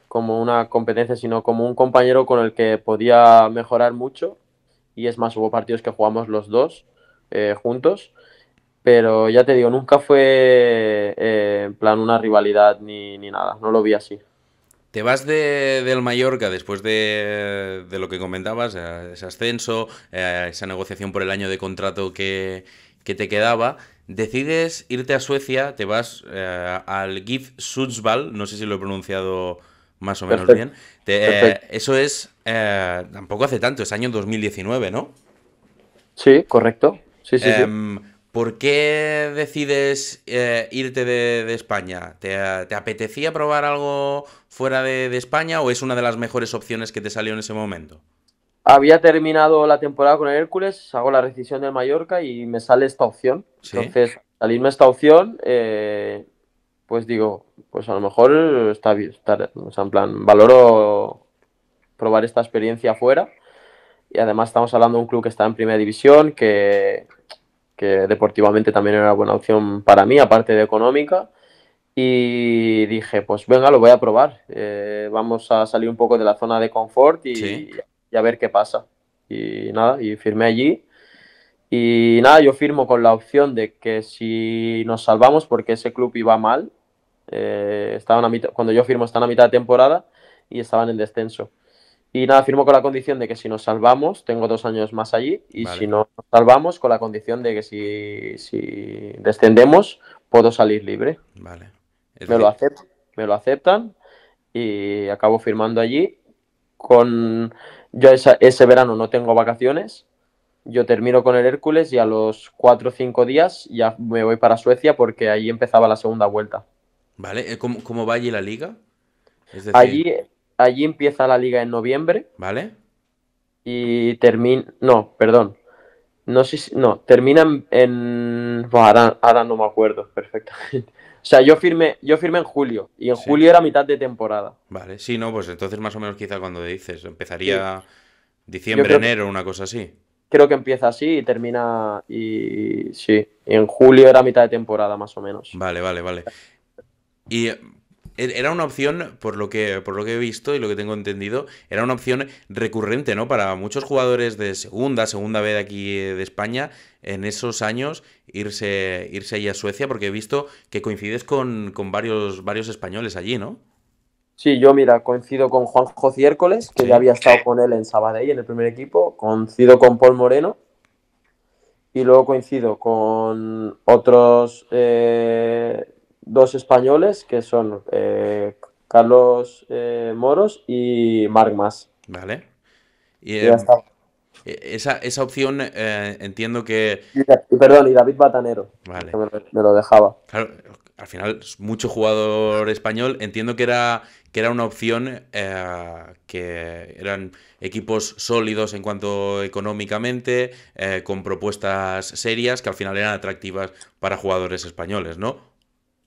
una competencia, sino como un compañero con el que podía mejorar mucho. Y es más, hubo partidos que jugamos los dos juntos pero ya te digo, nunca fue en plan una rivalidad ni nada, no lo vi así. Te vas del Mallorca después de lo que comentabas, ese ascenso, esa negociación por el año de contrato que te quedaba. Decides irte a Suecia, te vas al GIF Sundsvall, no sé si lo he pronunciado más o menos Perfecto, bien. perfecto. Eso es, tampoco hace tanto, es año 2019, ¿no? Sí, correcto. Sí, sí, sí. ¿Por qué decides irte de España? ¿Te apetecía probar algo fuera de España o es una de las mejores opciones que te salió en ese momento? Había terminado la temporada con el Hércules, hago la rescisión del Mallorca y me sale esta opción. Sí, Entonces, salirme esta opción, pues digo, pues a lo mejor está bien, o sea, en plan, valoro probar esta experiencia fuera. Y además estamos hablando de un club que está en primera división, que deportivamente también era una buena opción para mí, aparte de económica. Y dije, pues venga, lo voy a probar. Vamos a salir un poco de la zona de confort sí, y a ver qué pasa. Y nada, y firmé allí. Y nada, yo firmo con la opción de que si nos salvamos, porque ese club iba mal, estaban a mitad, cuando yo firmo están a mitad de temporada y estaban en descenso. Y nada, firmo con la condición de que si nos salvamos, tengo 2 años más allí, y si vale, no nos salvamos, con la condición de que si descendemos, puedo salir libre. vale. Es Me lo decir, aceptan, me lo aceptan y acabo firmando allí. Con yo ese verano no tengo vacaciones, yo termino con el Hércules y a los 4 o 5 días ya me voy para Suecia porque allí empezaba la segunda vuelta. vale, ¿cómo va allí la liga? Es decir, Allí, allí empieza la liga en noviembre ¿vale? y termina, no, perdón, no sé no, termina Buah, ahora no me acuerdo perfectamente. O sea, yo firmé en julio y en Sí, julio era mitad de temporada. vale. Sí, no, pues entonces más o menos quizá cuando dices, Sí, empezaría yo diciembre, enero, una cosa así. creo que empieza así y termina y sí, en julio era mitad de temporada más o menos. Vale, vale, vale. Y era una opción, por lo que he visto y lo que tengo entendido, era una opción recurrente, ¿no? Para muchos jugadores de segunda B de aquí de España, en esos años, irse ahí a Suecia, porque he visto que coincides con varios españoles allí, ¿no? Sí, yo mira, coincido con Juanjo Ciércoles, que ya Sí, había estado con él en Sabadell en el primer equipo, coincido con Paul Moreno y luego coincido con otros dos españoles que son Carlos Moros y Marc Mas. vale. Y Y ya está. esa opción entiendo que... Perdón, y David Batanero, que Vale. me lo dejaba. Claro, al final es mucho jugador español. Entiendo que era una opción que eran equipos sólidos en cuanto económicamente, con propuestas serias que al final eran atractivas para jugadores españoles, ¿no?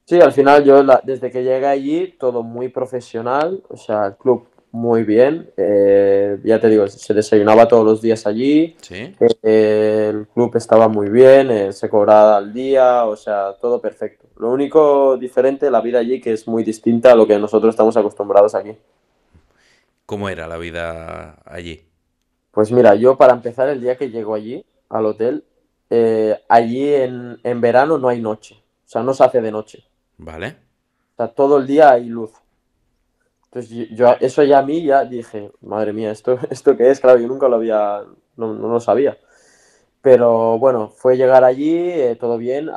Sí, al final yo desde que llegué allí todo muy profesional, o sea, el club muy bien, ya te digo, se desayunaba todos los días allí, Sí. el club estaba muy bien, se cobraba al día, o sea, todo perfecto. Lo único diferente, la vida allí, que es muy distinta a lo que nosotros estamos acostumbrados aquí. ¿Cómo era la vida allí? Pues mira, yo para empezar, el día que llego allí, al hotel, allí en verano no hay noche, o sea, no se hace de noche, ¿Vale? o sea, todo el día hay luz. Entonces yo eso ya a mí ya dije, madre mía, ¿esto qué es? Claro, yo nunca lo había, no lo sabía. Pero bueno, fue llegar allí, todo bien.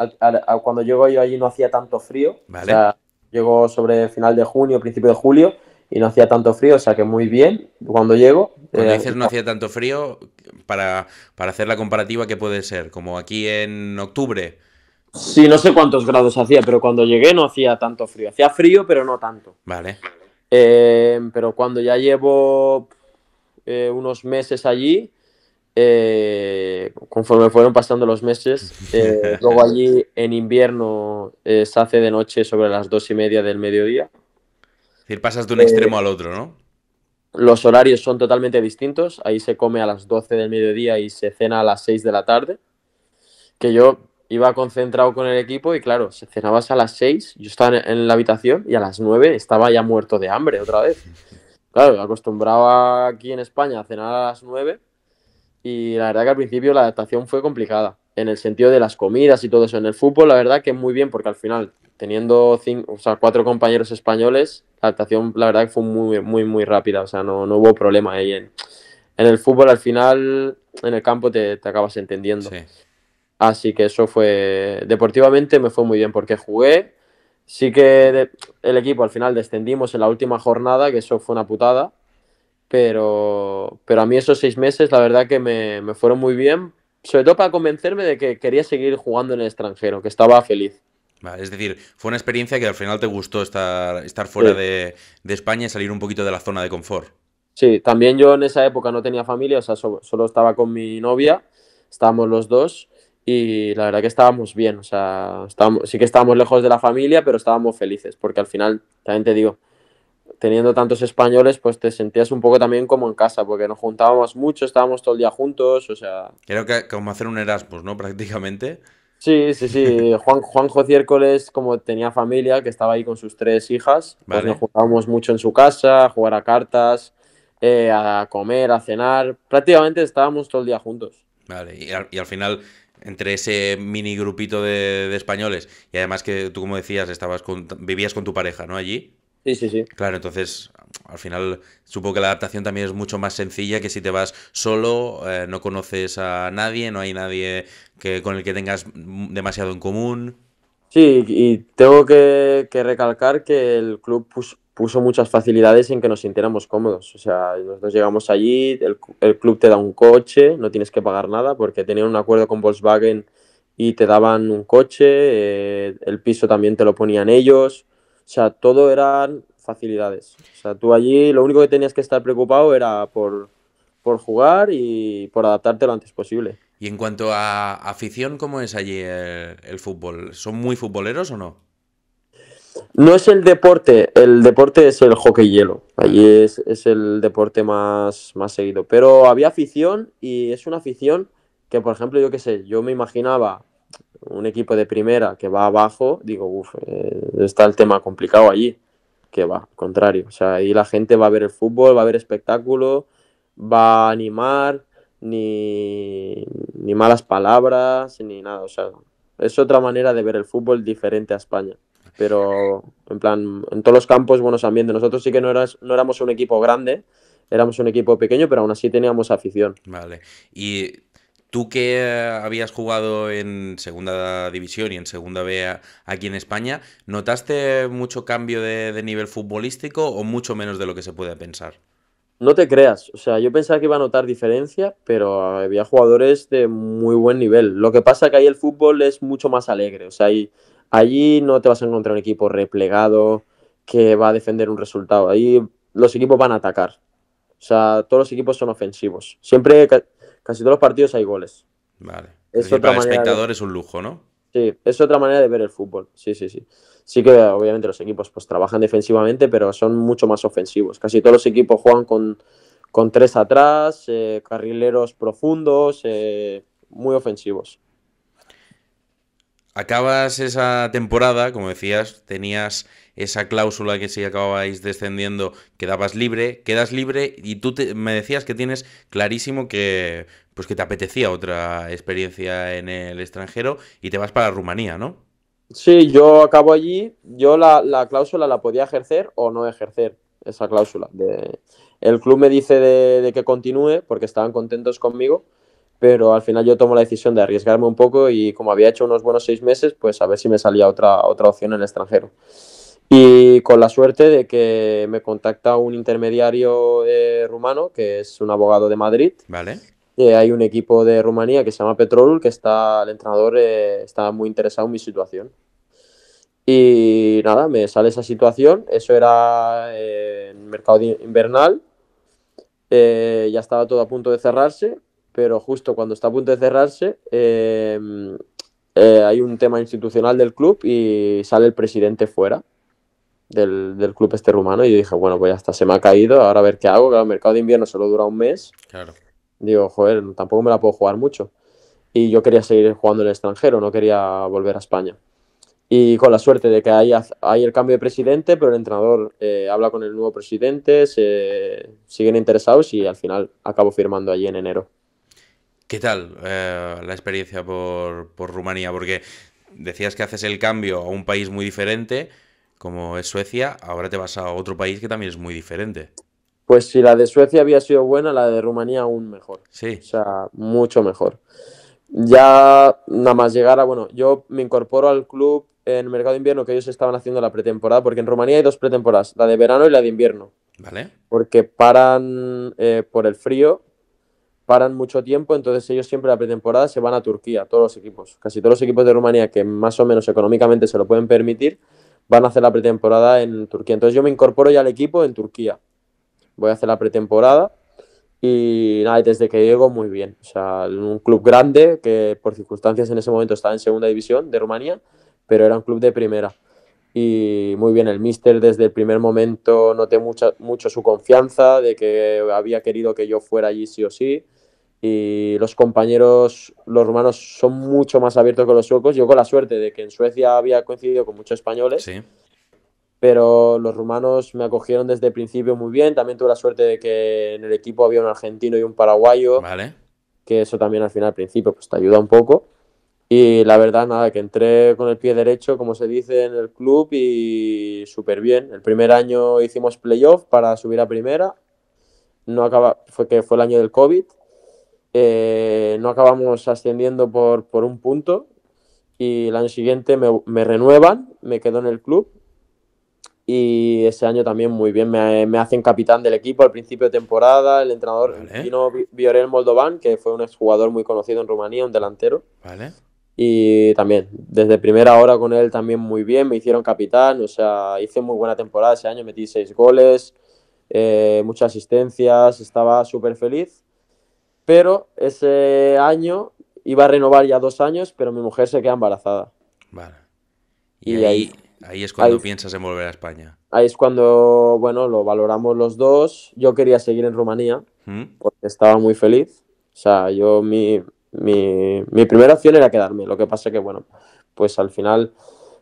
Cuando llego yo allí no hacía tanto frío, o ¿Vale? sea, llegó sobre final de junio, principio de julio, y no hacía tanto frío, o sea que muy bien cuando llego. Cuando dices no hacía tanto frío, para hacer la comparativa, ¿qué puede ser? Como aquí en octubre. Sí, no sé cuántos grados hacía, pero cuando llegué no hacía tanto frío. Hacía frío, pero no tanto. Vale. Pero cuando ya llevo unos meses allí, conforme fueron pasando los meses, luego allí en invierno se hace de noche sobre las 2:30 del mediodía. Es decir, pasas de un Eh, extremo al otro, ¿no? los horarios son totalmente distintos. Ahí se come a las 12 del mediodía y se cena a las 6 de la tarde. Que yo iba concentrado con el equipo y claro, se cenabas a las 6, yo estaba en la habitación y a las 9 estaba ya muerto de hambre otra vez. Claro, acostumbraba aquí en España a cenar a las 9 y la verdad que al principio la adaptación fue complicada. en el sentido de las comidas y todo eso. En el fútbol, la verdad que muy bien, porque al final, teniendo 4 compañeros españoles, la adaptación, la verdad que fue muy, muy, muy rápida. O sea, no hubo problema ahí. En el fútbol, al final, en el campo te acabas entendiendo. Sí. Así que eso fue, deportivamente me fue muy bien, porque jugué. Sí que el equipo al final descendimos en la última jornada, que eso fue una putada. Pero a mí esos 6 meses, la verdad que me fueron muy bien, sobre todo para convencerme de que quería seguir jugando en el extranjero, que estaba feliz. Vale, es decir, fue una experiencia que al final te gustó estar fuera Sí, de España y salir un poquito de la zona de confort. sí, también yo en esa época no tenía familia, o sea, solo estaba con mi novia, estábamos los dos y la verdad que estábamos bien, o sea, sí que estábamos lejos de la familia, pero estábamos felices, porque al final, también te digo, teniendo tantos españoles, pues te sentías un poco también como en casa, porque nos juntábamos mucho, estábamos todo el día juntos, o sea... Creo que como hacer un Erasmus, ¿no? Prácticamente. Sí, sí, sí. Juanjo Ciércoles, como tenía familia, que estaba ahí con sus 3 hijas, pues nos Vale. juntábamos mucho en su casa, a jugar a cartas, a comer, a cenar. Prácticamente estábamos todo el día juntos. Vale. Y al final, entre ese mini grupito de españoles, y además que tú, como decías, vivías con tu pareja, ¿no? Allí. Sí, sí, sí. Claro, entonces al final supongo que la adaptación también es mucho más sencilla que si te vas solo, no conoces a nadie, no hay nadie con el que tengas demasiado en común. Sí, y tengo que recalcar que el club puso muchas facilidades en que nos sintiéramos cómodos. O sea, nosotros llegamos allí, el club te da un coche, no tienes que pagar nada porque tenían un acuerdo con Volkswagen y te daban un coche, el piso también te lo ponían ellos. O sea, todo eran facilidades. O sea, tú allí lo único que tenías que estar preocupado era por jugar y por adaptarte lo antes posible. Y en cuanto a afición, ¿cómo es allí el fútbol? ¿Son muy futboleros o no? No es el deporte es el hockey hielo. Allí Vale. es el deporte más seguido. Pero había afición y es una afición que, por ejemplo, yo qué sé, yo me imaginaba un equipo de primera que va abajo, digo, uff, está el tema complicado allí, que va, al contrario. O sea, ahí la gente va a ver el fútbol, va a ver espectáculo, va a animar, ni malas palabras, ni nada. O sea, es otra manera de ver el fútbol diferente a España. Pero, en plan, en todos los campos, buenos ambientes. Nosotros sí que no éramos un equipo grande, éramos un equipo pequeño, pero aún así teníamos afición. Vale. ¿Y tú que habías jugado en segunda división y en segunda B aquí en España, notaste mucho cambio de nivel futbolístico o mucho menos de lo que se puede pensar? No te creas, o sea, yo pensaba que iba a notar diferencia, pero había jugadores de muy buen nivel. Lo que pasa es que ahí el fútbol es mucho más alegre, o sea, allí no te vas a encontrar un equipo replegado que va a defender un resultado. Ahí los equipos van a atacar, o sea, todos los equipos son ofensivos. Siempre, casi todos los partidos hay goles. Vale. Es Es decir, otra para el manera de, espectador es un lujo, ¿no? sí, es otra manera de ver el fútbol. Sí, sí, sí. Sí que obviamente los equipos pues trabajan defensivamente, pero son mucho más ofensivos. Casi todos los equipos juegan con 3 atrás, carrileros profundos, muy ofensivos. Acabas esa temporada, como decías, tenías esa cláusula que si acababais descendiendo quedas libre y me decías que tienes clarísimo que pues que te apetecía otra experiencia en el extranjero y te vas para Rumanía, ¿no? Sí, yo acabo allí, yo la cláusula la podía ejercer o no ejercer, esa cláusula. El club me dice de que continúe porque estaban contentos conmigo, pero al final yo tomo la decisión de arriesgarme un poco y como había hecho unos buenos 6 meses, pues a ver si me salía otra opción en el extranjero. Y con la suerte de que me contacta un intermediario rumano, que es un abogado de Madrid. ¿Vale? Hay un equipo de Rumanía que se llama Petrolul, que el entrenador está muy interesado en mi situación. Y nada, me sale esa situación. Eso era en mercado invernal. Ya estaba todo a punto de cerrarse, pero justo cuando está a punto de cerrarse, hay un tema institucional del club y sale el presidente fuera del club este rumano. Y yo dije, bueno, pues ya está, se me ha caído, ahora a ver qué hago. Claro, el mercado de invierno solo dura un mes. Claro. Digo, joder, tampoco me la puedo jugar mucho. Y yo quería seguir jugando en el extranjero, no quería volver a España. Y con la suerte de que hay el cambio de presidente, pero el entrenador habla con el nuevo presidente, siguen interesados y al final acabo firmando allí en enero. ¿Qué tal la experiencia por Rumanía? Porque decías que haces el cambio a un país muy diferente, como es Suecia, ahora te vas a otro país que también es muy diferente. Pues si la de Suecia había sido buena, la de Rumanía aún mejor. O Sí, sea, mucho mejor. Ya nada más llegar a, bueno, yo me incorporo al club en el mercado de invierno que ellos estaban haciendo la pretemporada, porque en Rumanía hay dos pretemporadas, la de verano y la de invierno, ¿vale? porque paran por el frío, paran mucho tiempo, entonces ellos siempre la pretemporada se van a Turquía, todos los equipos, casi todos los equipos de Rumanía que más o menos económicamente se lo pueden permitir, van a hacer la pretemporada en Turquía. Entonces yo me incorporo ya al equipo en Turquía, voy a hacer la pretemporada. Y nada, desde que llego muy bien. O sea, en un club grande que por circunstancias en ese momento estaba en segunda división de Rumanía, pero era un club de primera. Y muy bien, el míster desde el primer momento noté mucho su confianza de que había querido que yo fuera allí sí o sí. Y los compañeros, los rumanos son mucho más abiertos que los suecos. Yo con la suerte de que en Suecia había coincidido con muchos españoles, Sí, pero los rumanos me acogieron desde el principio muy bien. También tuve la suerte de que en el equipo había un argentino y un paraguayo, ¿vale? que eso también al final al principio pues te ayuda un poco. Y la verdad, nada, que entré con el pie derecho, como se dice en el club, y súper bien. El primer año hicimos playoff para subir a primera. No acaba, fue el año del COVID. No acabamos ascendiendo por un punto. Y el año siguiente me renuevan, me quedo en el club y ese año también muy bien, me hacen capitán del equipo al principio de temporada, el entrenador ¿Vale? vino Viorel Moldovan, que fue un exjugador muy conocido en Rumanía, un delantero, ¿Vale? y también desde primera hora con él también muy bien, me hicieron capitán, o sea, hice muy buena temporada ese año, metí 6 goles, muchas asistencias, estaba súper feliz, pero ese año iba a renovar ya 2 años, pero mi mujer se queda embarazada. Vale. Y Y ahí, ahí es ahí cuando piensas en volver a España. Ahí es cuando, bueno, lo valoramos los dos. Yo quería seguir en Rumanía ¿Mm? porque estaba muy feliz. O sea, mi primera opción era quedarme. Lo que pasa que, bueno, pues al final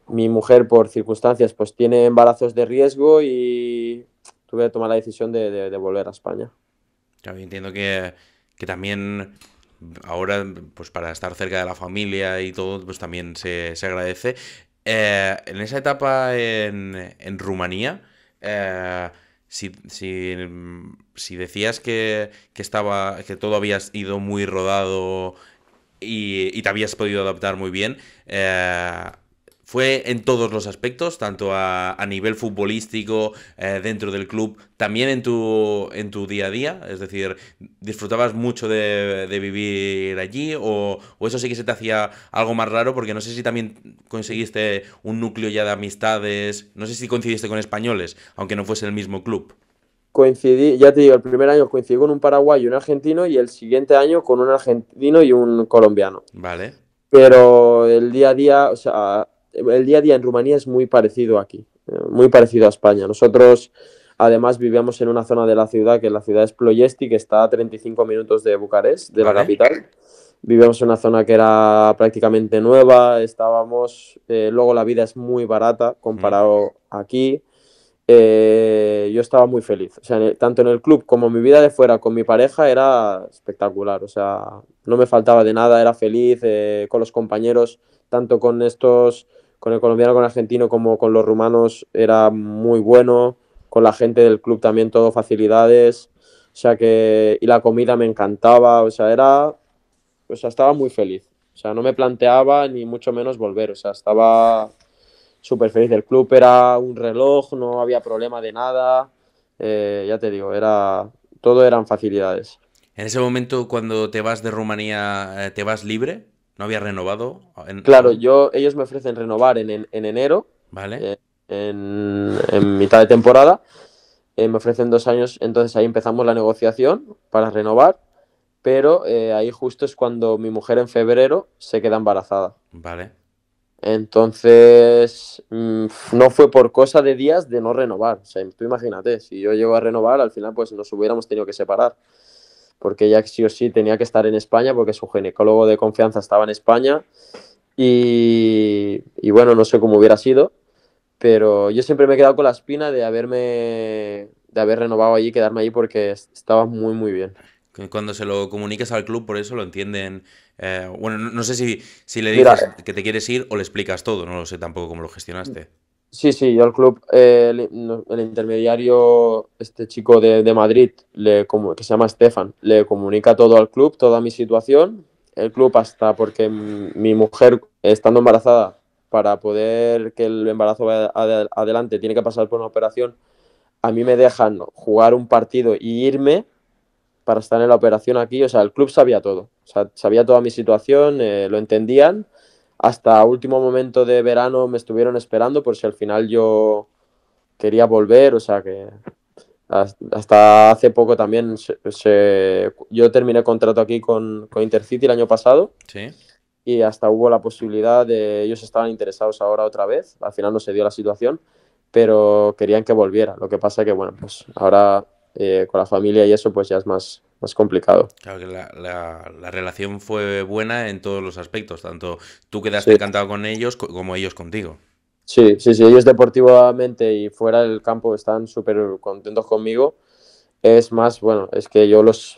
mi mujer por circunstancias pues tiene embarazos de riesgo y tuve que tomar la decisión de volver a España. Claro, yo entiendo que también ahora, pues para estar cerca de la familia y todo, pues también se agradece. En esa etapa en Rumanía, si decías que todo había ido muy rodado y te habías podido adaptar muy bien, fue en todos los aspectos, tanto a nivel futbolístico, dentro del club, también en tu día a día, es decir, ¿disfrutabas mucho de vivir allí o eso sí que se te hacía algo más raro? Porque no sé si también conseguiste un núcleo ya de amistades, no sé si coincidiste con españoles, aunque no fuese el mismo club. Coincidí, ya te digo, el primer año coincidí con un paraguayo y un argentino y el siguiente año con un argentino y un colombiano. Vale, Pero el día a día, o sea, el día a día en Rumanía es muy parecido aquí, muy parecido a España. Nosotros, además, vivíamos en una zona de la ciudad, que la ciudad es Ploiesti, que está a 35 minutos de Bucarest, de la vale. capital. Vivíamos en una zona que era prácticamente nueva, estábamos, luego la vida es muy barata Mm. comparado aquí. Yo estaba muy feliz. O sea, tanto en el club como en mi vida de fuera con mi pareja era espectacular. O sea, no me faltaba de nada, era feliz con los compañeros, tanto con estos, con el colombiano, con el argentino, como con los rumanos, era muy bueno. Con la gente del club también todo facilidades. O sea que, y la comida me encantaba. O sea, estaba muy feliz. O sea, no me planteaba ni mucho menos volver. O sea, estaba súper feliz. El club era un reloj, no había problema de nada. Ya te digo, todo eran facilidades. En ese momento, cuando te vas de Rumanía, ¿te vas libre? ¿No había renovado Claro, aún? ellos me ofrecen renovar en enero, Vale, eh, en mitad de temporada. Me ofrecen 2 años, entonces ahí empezamos la negociación para renovar, pero ahí justo es cuando mi mujer en febrero se queda embarazada. vale. Entonces, no fue por cosa de días de no renovar. O sea, tú imagínate, si yo llego a renovar, al final pues nos hubiéramos tenido que separar, porque ella sí o sí tenía que estar en España, porque su ginecólogo de confianza estaba en España y bueno, no sé cómo hubiera sido, pero yo siempre me he quedado con la espina de haber renovado allí, quedarme allí porque estaba muy, muy bien. Que cuando se lo comuniques al club, por eso lo entienden. Bueno, no sé si le Mira, dices que te quieres ir o le explicas todo, no lo sé tampoco cómo lo gestionaste. sí, sí, yo al club, no, el intermediario, este chico de Madrid, que se llama Stefan, le comunica todo al club, toda mi situación. El club hasta porque mi mujer, estando embarazada, para poder que el embarazo vaya adelante, tiene que pasar por una operación. A mí me dejan jugar un partido y irme para estar en la operación aquí. O sea, el club sabía todo. O sea, sabía toda mi situación, lo entendían. Hasta último momento de verano me estuvieron esperando por si al final yo quería volver. O sea, que hasta hace poco también yo terminé contrato aquí con Intercity el año pasado Sí. y hasta hubo la posibilidad de, ellos estaban interesados ahora otra vez. Al final no se dio la situación, pero querían que volviera. Lo que pasa que, bueno, pues ahora con la familia y eso, pues ya es más complicado. Claro que la relación fue buena en todos los aspectos, tanto tú quedaste Sí, encantado con ellos como ellos contigo. sí, sí, sí, ellos deportivamente y fuera del campo están súper contentos conmigo. Es más, bueno, es que yo los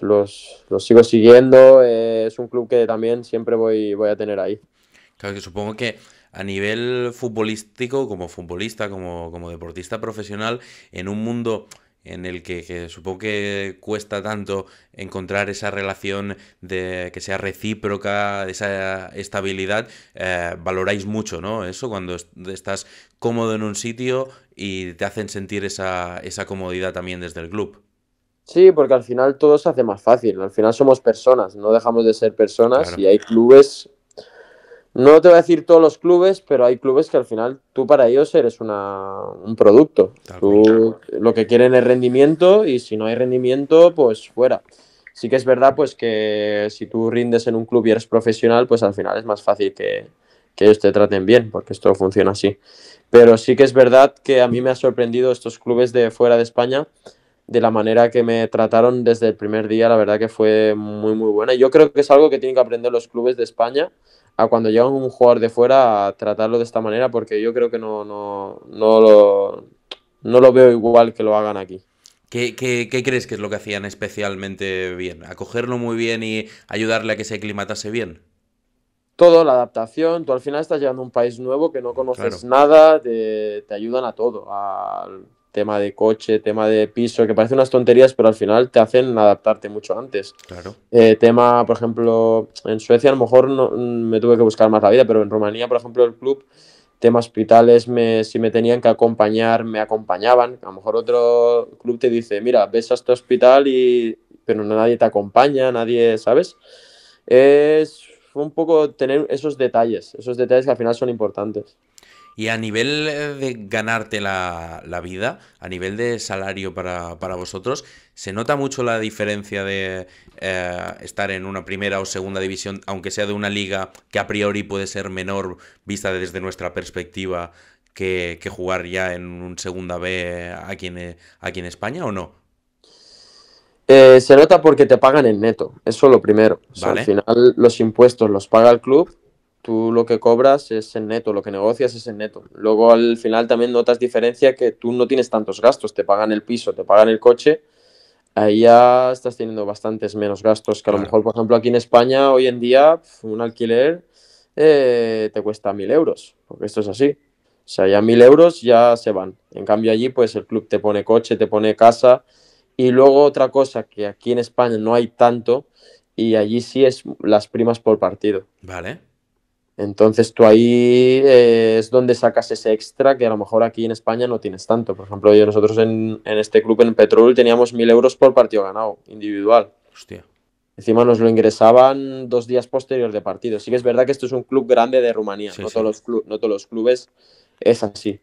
sigo siguiendo, es un club que también siempre voy a tener ahí. Claro que supongo que a nivel futbolístico, como futbolista, como deportista profesional, en un mundo en el que supongo que cuesta tanto encontrar esa relación de que sea recíproca, esa estabilidad, valoráis mucho, ¿no? Eso cuando estás cómodo en un sitio y te hacen sentir esa comodidad también desde el club. Sí, porque al final todo se hace más fácil, al final somos personas, no dejamos de ser personas Claro, y hay clubes. No te voy a decir todos los clubes, pero hay clubes que al final tú para ellos eres un producto. tal cual. Tú lo que quieren es rendimiento y si no hay rendimiento, pues fuera. Sí que es verdad pues que si tú rindes en un club y eres profesional, pues al final es más fácil que ellos te traten bien, porque esto funciona así. Pero sí que es verdad que a mí me ha sorprendido estos clubes de fuera de España de la manera que me trataron desde el primer día, la verdad que fue muy, muy buena. Y yo creo que es algo que tienen que aprender los clubes de España a cuando llega un jugador de fuera a tratarlo de esta manera, porque yo creo que no lo veo igual que lo hagan aquí. ¿Qué crees que es lo que hacían especialmente bien? ¿Acogerlo muy bien y ayudarle a que se aclimatase bien? Todo, la adaptación, tú al final estás llegando a un país nuevo que no Claro, conoces nada, te ayudan a todo, al tema de coche, tema de piso, que parecen unas tonterías, pero al final te hacen adaptarte mucho antes. claro. Tema, por ejemplo, en Suecia a lo mejor me tuve que buscar más la vida, pero en Rumanía, por ejemplo, el club, tema hospitales, si me tenían que acompañar, me acompañaban. A lo mejor otro club te dice, mira, ves a este hospital pero nadie te acompaña, nadie, ¿sabes? Fue un poco tener esos detalles que al final son importantes. Y a nivel de ganarte la vida, a nivel de salario para vosotros, ¿se nota mucho la diferencia de estar en una primera o segunda división, aunque sea de una liga que a priori puede ser menor vista desde nuestra perspectiva, que jugar ya en un segunda B aquí en España o no? Se nota porque te pagan en neto, eso lo primero. O sea, al ¿Vale? final los impuestos los paga el club, tú lo que cobras es en neto, lo que negocias es en neto. Luego al final también notas diferencia que tú no tienes tantos gastos, te pagan el piso, te pagan el coche, ahí ya estás teniendo bastantes menos gastos que a lo Claro. mejor, por ejemplo, aquí en España hoy en día un alquiler te cuesta 1.000 euros, porque esto es así. O sea, ya 1.000 euros ya se van. En cambio allí, pues el club te pone coche, te pone casa. Y luego otra cosa que aquí en España no hay tanto y allí sí es las primas por partido. Vale. Entonces tú ahí es donde sacas ese extra que a lo mejor aquí en España no tienes tanto. Por ejemplo, nosotros en este club en Petrol teníamos 1.000 euros por partido ganado, individual. Hostia. Encima nos lo ingresaban 2 días posterior de partido. Sí que es verdad que esto es un club grande de Rumanía, Sí, sí. no todos los clubes es así,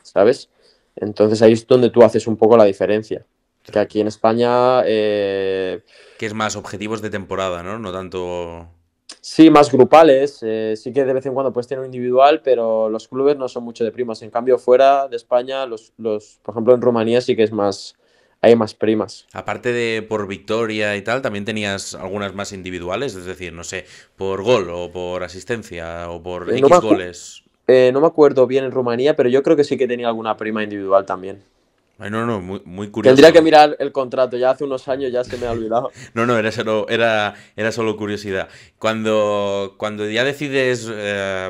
¿sabes? Entonces ahí es donde tú haces un poco la diferencia. Que aquí en España Que es más objetivos de temporada, ¿no? No tanto... sí, más grupales, sí que de vez en cuando puedes tener un individual, pero los clubes no son mucho de primas. En cambio, fuera de España, por ejemplo, en Rumanía sí que hay más primas. Aparte de por victoria y tal, también tenías algunas más individuales, es decir, no sé, por gol o por asistencia o por No me, X acu- goles. no me acuerdo bien en Rumanía, pero yo creo que sí que tenía alguna prima individual también. Ay, no, no, muy Tendría que curioso. mirar el contrato, ya hace unos años ya se me ha olvidado. No, no, era solo curiosidad. Cuando ya decides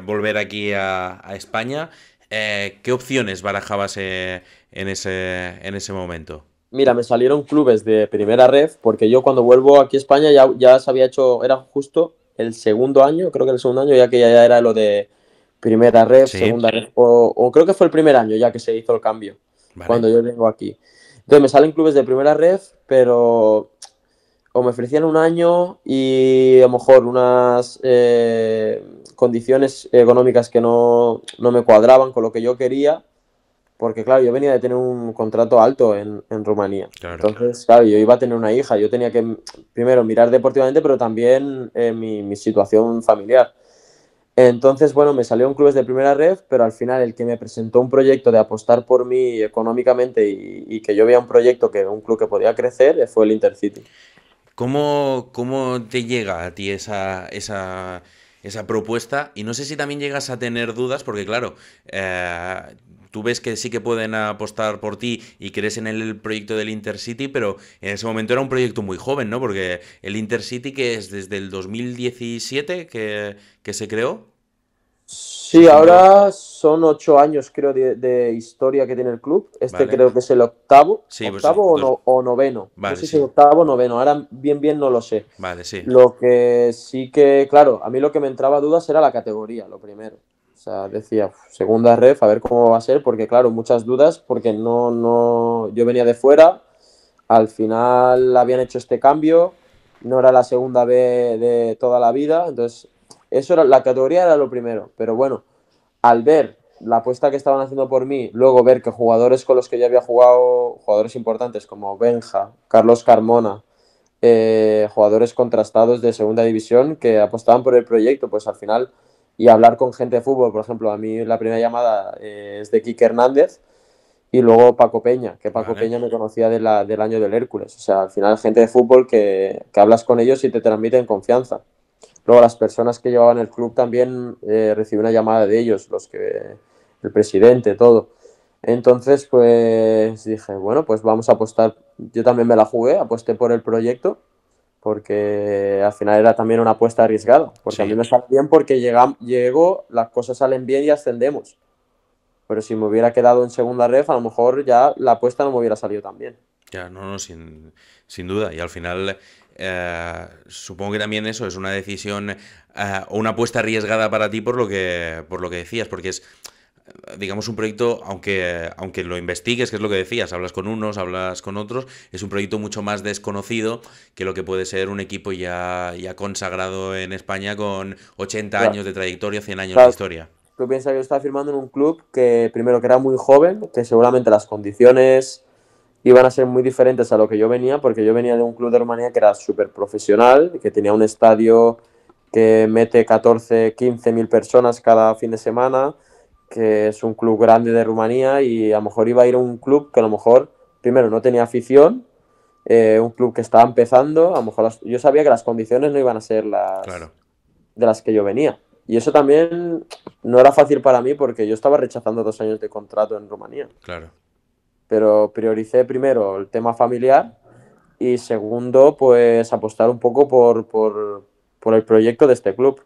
volver aquí a España, ¿qué opciones barajabas en ese momento? Mira, me salieron clubes de primera ref, porque yo cuando vuelvo aquí a España ya se había hecho, era justo el segundo año, creo que el segundo año, ya que ya era lo de primera ref, Sí, segunda ref, o creo que fue el primer año ya que se hizo el cambio, vale. cuando yo vengo aquí. Entonces me salen clubes de primera ref, pero o me ofrecían un año y a lo mejor unas condiciones económicas que no me cuadraban con lo que yo quería, porque claro, yo venía de tener un contrato alto en Rumanía. Claro. Entonces, claro, yo iba a tener una hija, yo tenía que primero mirar deportivamente, pero también mi situación familiar. Entonces, bueno, me salió un clubes de primera red, pero al final el que me presentó un proyecto de apostar por mí económicamente y que yo veía un proyecto, que un club que podía crecer, fue el Intercity. ¿Cómo te llega a ti esa propuesta? Y no sé si también llegas a tener dudas, porque claro, tú ves que sí que pueden apostar por ti y crees en el proyecto del Intercity, pero en ese momento era un proyecto muy joven, ¿no? Porque el Intercity, que es desde el 2017 que se creó, se Sí, fundó, ahora son 8 años, creo, de historia que tiene el club. Este ¿vale? creo que es el octavo, Sí, pues octavo o noveno. No vale, sé si es sí, octavo o noveno. Ahora bien no lo sé. vale, sí, Lo que sí que, claro, a mí lo que me entraba dudas era la categoría, lo primero. O sea, decía, "Uf, segunda ref, a ver cómo va a ser", porque claro, muchas dudas, porque yo venía de fuera, al final habían hecho este cambio, no era la segunda B de toda la vida, entonces, eso era, la categoría era lo primero, pero bueno, al ver la apuesta que estaban haciendo por mí, luego ver que jugadores con los que yo había jugado, jugadores importantes como Benja, Carlos Carmona, jugadores contrastados de segunda división que apostaban por el proyecto, pues al final, y hablar con gente de fútbol, por ejemplo, a mí la primera llamada es de Quique Hernández y luego Paco Peña, que Paco vale. Peña me conocía del año del Hércules, o sea, al final gente de fútbol que hablas con ellos y te transmiten confianza. Luego las personas que llevaban el club también recibí una llamada de ellos, el presidente, todo. Entonces, pues dije, bueno, pues vamos a apostar. Yo también me la jugué, aposté por el proyecto, porque al final era también una apuesta arriesgada, porque a mí Sí. me sale bien porque llegó, las cosas salen bien y ascendemos. Pero si me hubiera quedado en segunda ref, a lo mejor ya la apuesta no me hubiera salido tan bien. Ya, no, no, sin duda. Y al final, supongo que también eso es una decisión o una apuesta arriesgada para ti por lo que decías, porque es, digamos, un proyecto, aunque lo investigues, que es lo que decías, hablas con unos, hablas con otros, es un proyecto mucho más desconocido que lo que puede ser un equipo ya consagrado en España con 80 Claro, años de trayectoria, 100 años de claro, historia. tú piensas que yo estaba firmando en un club que primero que era muy joven, que seguramente las condiciones iban a ser muy diferentes a lo que yo venía, porque yo venía de un club de Rumanía que era súper profesional, que tenía un estadio que mete 14 15 mil personas cada fin de semana, que es un club grande de Rumanía y a lo mejor iba a ir a un club que a lo mejor, primero, no tenía afición, un club que estaba empezando, a lo mejor yo sabía que las condiciones no iban a ser las Claro, de las que yo venía. Y eso también no era fácil para mí porque yo estaba rechazando 2 años de contrato en Rumanía, claro. pero prioricé primero el tema familiar y segundo, pues apostar un poco por el proyecto de este club.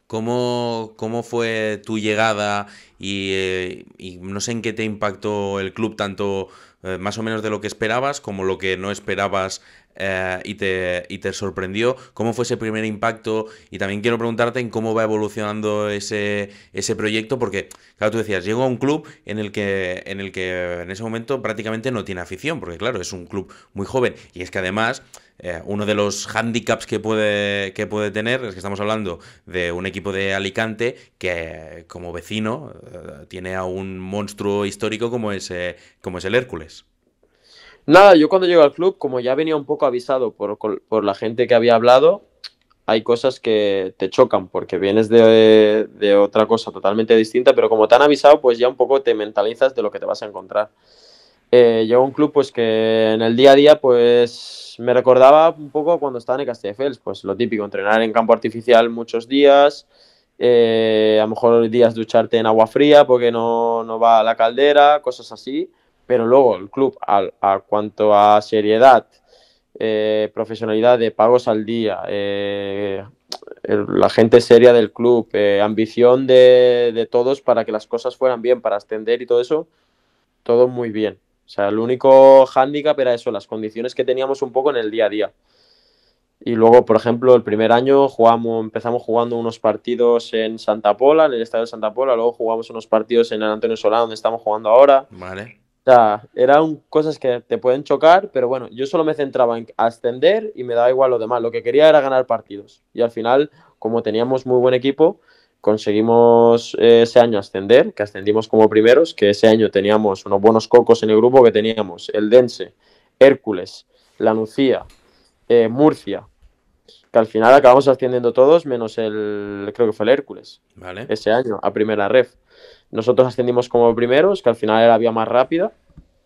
¿Cómo fue tu llegada y no sé en qué te impactó el club, tanto más o menos de lo que esperabas como lo que no esperabas y te sorprendió? ¿Cómo fue ese primer impacto? Y también quiero preguntarte en cómo va evolucionando ese proyecto, porque, claro, tú decías, llego a un club en ese momento prácticamente no tiene afición, porque, claro, es un club muy joven. Y es que además uno de los handicaps que puede tener es que estamos hablando de un equipo de Alicante que como vecino tiene a un monstruo histórico como es el Hércules. Nada, yo cuando llego al club, como ya venía un poco avisado por la gente que había hablado, hay cosas que te chocan porque vienes de otra cosa totalmente distinta, pero como te han avisado, pues ya un poco te mentalizas de lo que te vas a encontrar. Llegó un club pues que en el día a día pues me recordaba un poco cuando estaba en Castelldefels, pues lo típico, entrenar en campo artificial muchos días, a lo mejor días ducharte en agua fría porque no va a la caldera, cosas así, pero luego el club, a cuanto a seriedad, profesionalidad de pagos al día, la gente seria del club, ambición de todos para que las cosas fueran bien, para ascender y todo eso, todo muy bien. O sea, el único hándicap era eso, las condiciones que teníamos un poco en el día a día. Y luego, por ejemplo, el primer año empezamos jugando unos partidos en Santa Pola, en el estadio de Santa Pola, luego jugamos unos partidos en el Antonio Solá, donde estamos jugando ahora. Vale. O sea, eran cosas que te pueden chocar, pero bueno, yo solo me centraba en ascender y me daba igual lo demás. Lo que quería era ganar partidos. Y al final, como teníamos muy buen equipo, conseguimos ese año ascender, que ascendimos como primeros, que ese año teníamos unos buenos cocos en el grupo, que teníamos el Dense, Hércules, La Nucía, Murcia, que al final acabamos ascendiendo todos, menos creo que fue el Hércules, Vale. ese año, a primera ref. Nosotros ascendimos como primeros, que al final era la vía más rápida,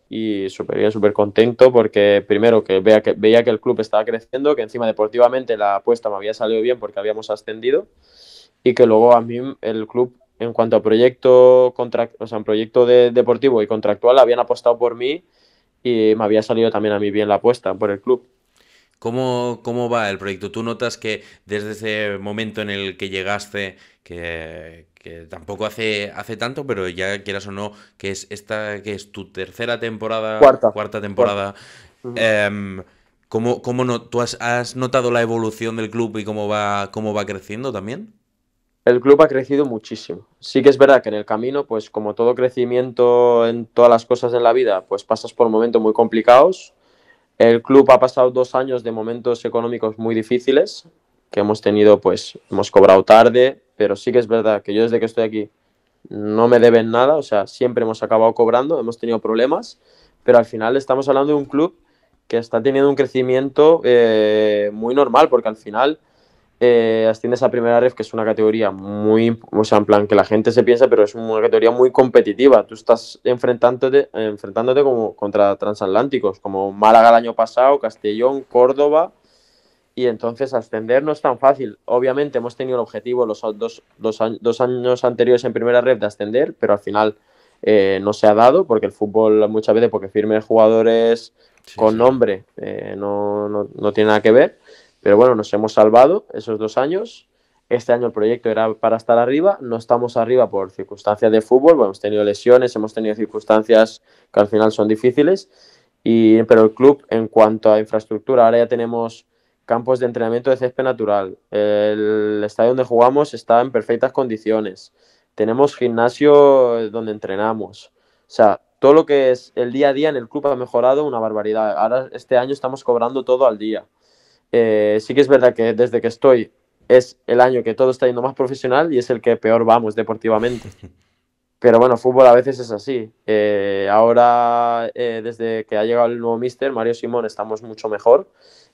y súper bien, súper contento, porque primero que veía que el club estaba creciendo, que encima deportivamente la apuesta me había salido bien porque habíamos ascendido, y que luego a mí el club, en cuanto a proyecto, o sea, en proyecto deportivo y contractual, habían apostado por mí, y me había salido también a mí bien la apuesta por el club. ¿Cómo va el proyecto? ¿Tú notas que desde ese momento en el que llegaste, que tampoco hace tanto, pero ya quieras o no, que es esta, que es tu tercera temporada, Cuarta. cuarta Cuarta. temporada, Ujú. em, ¿cómo no, tú has notado la evolución del club y cómo va creciendo también? El club ha crecido muchísimo. Sí que es verdad que en el camino, pues como todo crecimiento en todas las cosas en la vida, pues pasas por momentos muy complicados. El club ha pasado 2 años de momentos económicos muy difíciles, que hemos tenido, pues hemos cobrado tarde, pero sí que es verdad que yo desde que estoy aquí no me deben nada, o sea, siempre hemos acabado cobrando, hemos tenido problemas, pero al final estamos hablando de un club que está teniendo un crecimiento muy normal, porque al final asciendes a primera ref, que es una categoría muy, o sea, en plan que la gente se piensa, pero es una categoría muy competitiva. Tú estás enfrentándote como contra transatlánticos, como Málaga el año pasado, Castellón, Córdoba, y entonces ascender no es tan fácil. Obviamente hemos tenido el objetivo los 2 años anteriores en primera ref de ascender, pero al final no se ha dado, porque el fútbol muchas veces, porque firmen jugadores Sí, con sí. nombre, no tiene nada que ver. Pero bueno, nos hemos salvado esos 2 años. Este año el proyecto era para estar arriba, no estamos arriba por circunstancias de fútbol, bueno, hemos tenido lesiones, hemos tenido circunstancias que al final son difíciles, pero el club en cuanto a infraestructura, ahora ya tenemos campos de entrenamiento de césped natural, el estadio donde jugamos está en perfectas condiciones, tenemos gimnasio donde entrenamos, o sea, todo lo que es el día a día en el club ha mejorado una barbaridad. Ahora este año estamos cobrando todo al día. Sí que es verdad que desde que estoy es el año que todo está yendo más profesional y es el que peor vamos deportivamente. Pero bueno, fútbol a veces es así. Ahora, desde que ha llegado el nuevo míster, Mario Simón, estamos mucho mejor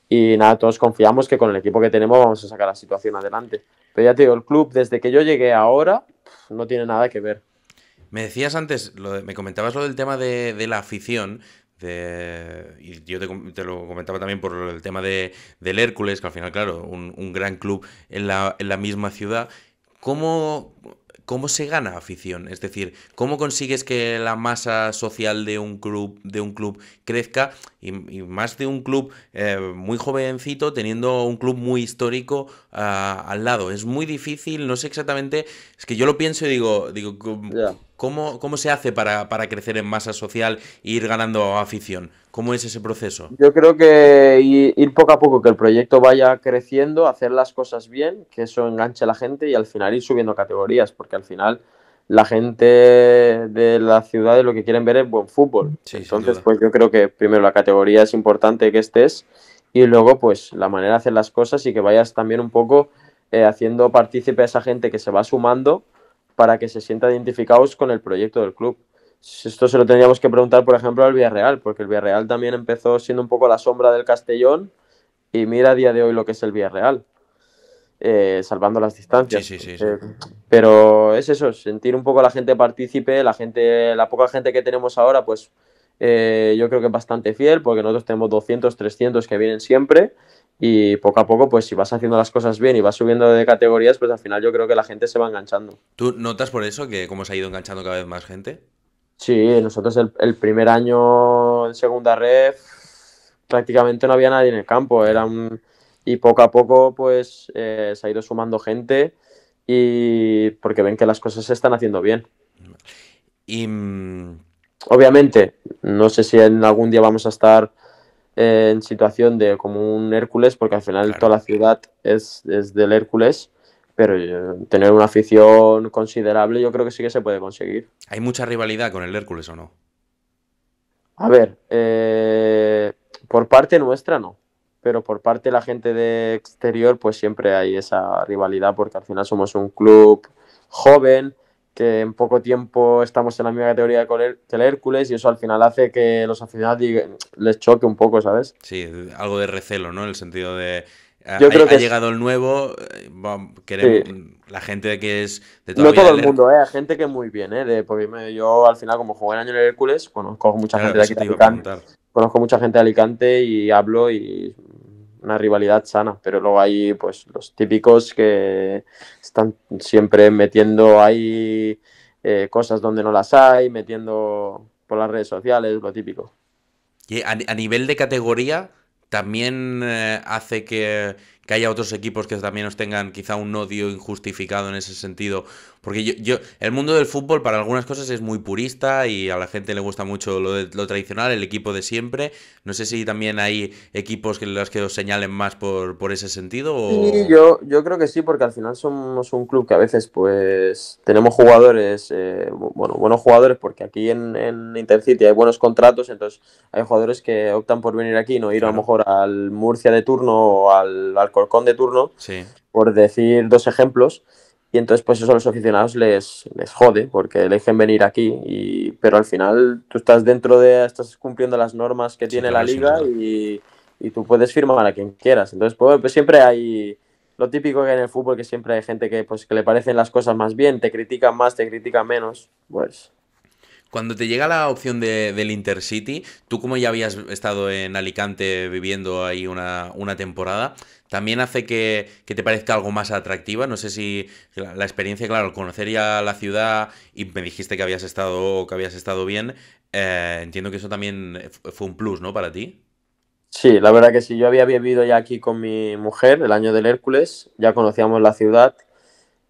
y nada, todos confiamos que con el equipo que tenemos vamos a sacar la situación adelante. Pero ya te digo, el club desde que yo llegué ahora no tiene nada que ver. Me decías antes, me comentabas lo del tema de la afición, y yo te lo comentaba también por el tema del Hércules, que al final, claro, un gran club en la misma ciudad. ¿Cómo, ¿Cómo se gana afición? Es decir, ¿cómo consigues que la masa social de un club crezca y más de un club muy jovencito teniendo un club muy histórico al lado? Es muy difícil, no sé exactamente, es que yo lo pienso y digo Ya. ¿cómo se hace para crecer en masa social e ir ganando afición? ¿Cómo es ese proceso? Yo creo que ir poco a poco, que el proyecto vaya creciendo, hacer las cosas bien, que eso enganche a la gente y al final ir subiendo categorías, porque al final la gente de la ciudad lo que quieren ver es buen fútbol. Sí, sin Entonces, duda. pues yo creo que primero la categoría es importante que estés y luego pues la manera de hacer las cosas y que vayas también un poco haciendo partícipe a esa gente que se va sumando para que se sienta identificados con el proyecto del club. Esto se lo tendríamos que preguntar, por ejemplo, al Villarreal, porque el Villarreal también empezó siendo un poco la sombra del Castellón y mira a día de hoy lo que es el Villarreal, salvando las Sí, distancias. sí, sí, sí. Pero es eso, sentir un poco a la gente partícipe, la poca gente que tenemos ahora, pues yo creo que es bastante fiel, porque nosotros tenemos 200, 300 que vienen siempre y poco a poco, pues si vas haciendo las cosas bien y vas subiendo de categorías, pues al final yo creo que la gente se va enganchando. ¿Tú notas por eso que cómo se ha ido enganchando cada vez más gente? Sí, nosotros el primer año en segunda red prácticamente no había nadie en el campo, Ya. y poco a poco pues se ha ido sumando gente y porque ven que las cosas se están haciendo bien. Y Obviamente, no sé si en algún día vamos a estar en situación de como un Hércules, porque al final claro, toda la ciudad es del Hércules, pero tener una afición considerable yo creo que sí que se puede conseguir. ¿hay mucha rivalidad con el Hércules o no? A ver, por parte nuestra no, pero por parte de la gente de exterior pues siempre hay esa rivalidad porque al final somos un club joven que en poco tiempo estamos en la misma categoría que el Hércules y eso al final hace que los aficionados les choque un poco, ¿sabes? Sí, algo de recelo, ¿no? En el sentido de... Yo creo Ha que es, llegado el nuevo, queremos, sí, la gente que es de toda la no vida todo del el Hércules... mundo, hay gente que muy bien, porque yo al final como jugué el año en el Hércules, conozco mucha Claro, gente de aquí eso de te iba a Alicante, preguntar. conozco mucha gente de Alicante y hablo y una rivalidad sana, pero luego hay pues los típicos que están siempre metiendo ahí cosas donde no las hay, metiendo por las redes sociales, lo típico. Y a nivel de categoría, también hace que haya otros equipos que también os tengan quizá un odio injustificado en ese sentido. Porque el mundo del fútbol para algunas cosas es muy purista y a la gente le gusta mucho lo tradicional, el equipo de siempre. No sé si también hay equipos que los que os señalen más por ese sentido Sí, o... yo creo que sí, porque al final somos un club que a veces pues tenemos jugadores, bueno, buenos jugadores, porque aquí en Intercity hay buenos contratos, entonces hay jugadores que optan por venir aquí, no ir a lo Claro, mejor al Murcia de turno o al Alcorcón de turno, sí. por decir dos ejemplos, y entonces pues eso a los aficionados les jode, porque eligen venir aquí, pero al final tú estás cumpliendo las normas que Sí, tiene la claro, sin liga duda. y tú puedes firmar a quien quieras. Entonces, pues siempre hay lo típico que hay en el fútbol, que siempre hay gente que le parecen las cosas más bien, te critican más, te critican menos, pues Cuando te llega la opción del Intercity, tú como ya habías estado en Alicante viviendo ahí una temporada, también hace que te parezca algo más atractiva. No sé si la experiencia, claro, al conocer ya la ciudad y me dijiste que habías estado bien, entiendo que eso también fue un plus, ¿no? Para ti. sí, la verdad que sí, yo había vivido ya aquí con mi mujer el año del Hércules, ya conocíamos la ciudad.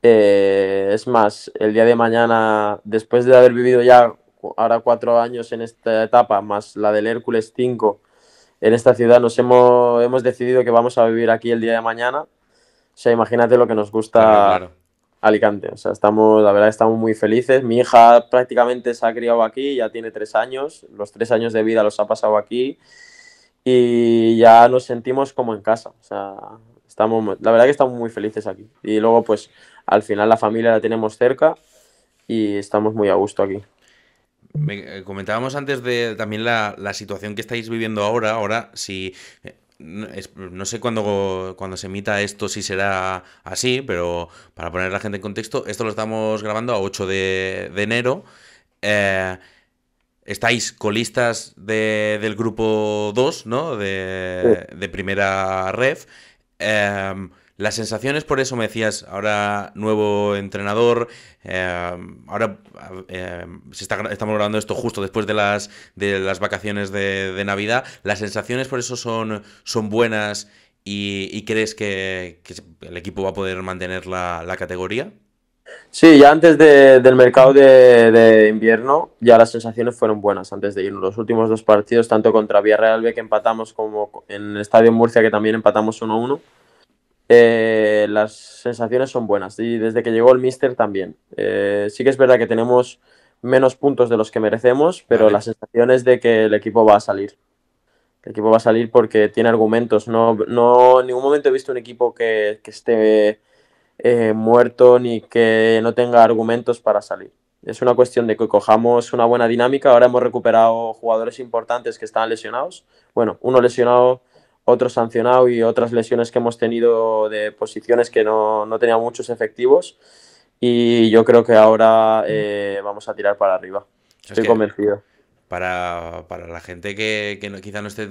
Es más, el día de mañana, después de haber vivido ya ahora 4 años en esta etapa, más la del Hércules 5 en esta ciudad, hemos decidido que vamos a vivir aquí el día de mañana. O sea, imagínate lo que nos Claro, gusta claro. Alicante. O sea, la verdad, estamos muy felices. Mi hija prácticamente se ha criado aquí, ya tiene 3 años. Los 3 años de vida los ha pasado aquí y ya nos sentimos como en casa. O sea, la verdad que estamos muy felices aquí. Y luego, pues, al final la familia la tenemos cerca y estamos muy a gusto aquí. Comentábamos antes de también la situación que estáis viviendo ahora. Ahora, si no sé cuándo se emita esto, si será así, pero para poner a la gente en contexto, esto lo estamos grabando a 8 de enero. Eh, Estáis colistas del grupo 2, ¿no? Sí. De primera ref. Las sensaciones, por eso me decías, ahora nuevo entrenador, ahora estamos grabando esto justo después de las vacaciones de Navidad. Las sensaciones por eso son buenas y crees que el equipo va a poder mantener la categoría. Sí, ya antes del mercado de invierno, ya las sensaciones fueron buenas antes de irnos. Los últimos dos partidos, tanto contra Villarreal B que empatamos como en el Estadio Murcia que también empatamos 1-1, las sensaciones son buenas. Y desde que llegó el Míster también. Sí que es verdad que tenemos menos puntos de los que merecemos, pero la ¿Vale? sensación es de que el equipo va a salir. El equipo va a salir porque tiene argumentos. No, en ningún momento he visto un equipo que esté muerto ni que no tenga argumentos para salir. Es una cuestión de que cojamos una buena dinámica. Ahora hemos recuperado jugadores importantes que estaban lesionados. Bueno, uno lesionado, otro sancionado y otras lesiones que hemos tenido de posiciones que no tenían muchos efectivos. Y yo creo que ahora vamos a tirar para arriba. Es Estoy que convencido. para la gente que quizá no esté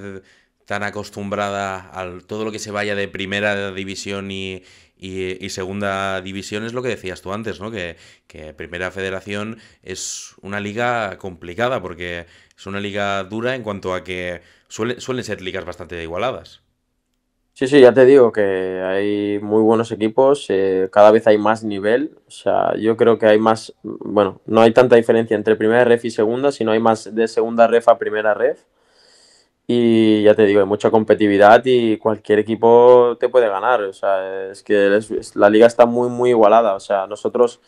tan acostumbrada a todo lo que se vaya de primera división y segunda división es lo que decías tú antes, ¿no? Que Primera Federación es una liga complicada porque es una liga dura en cuanto a que suelen ser ligas bastante igualadas. Sí, sí, ya te digo que hay muy buenos equipos, cada vez hay más nivel, o sea, yo creo que hay más, bueno, no hay tanta diferencia entre primera ref y segunda, sino hay más de segunda ref a primera ref. Y ya te digo, hay mucha competitividad y cualquier equipo te puede ganar. O sea, es que la liga está muy, muy igualada. O sea, nosotros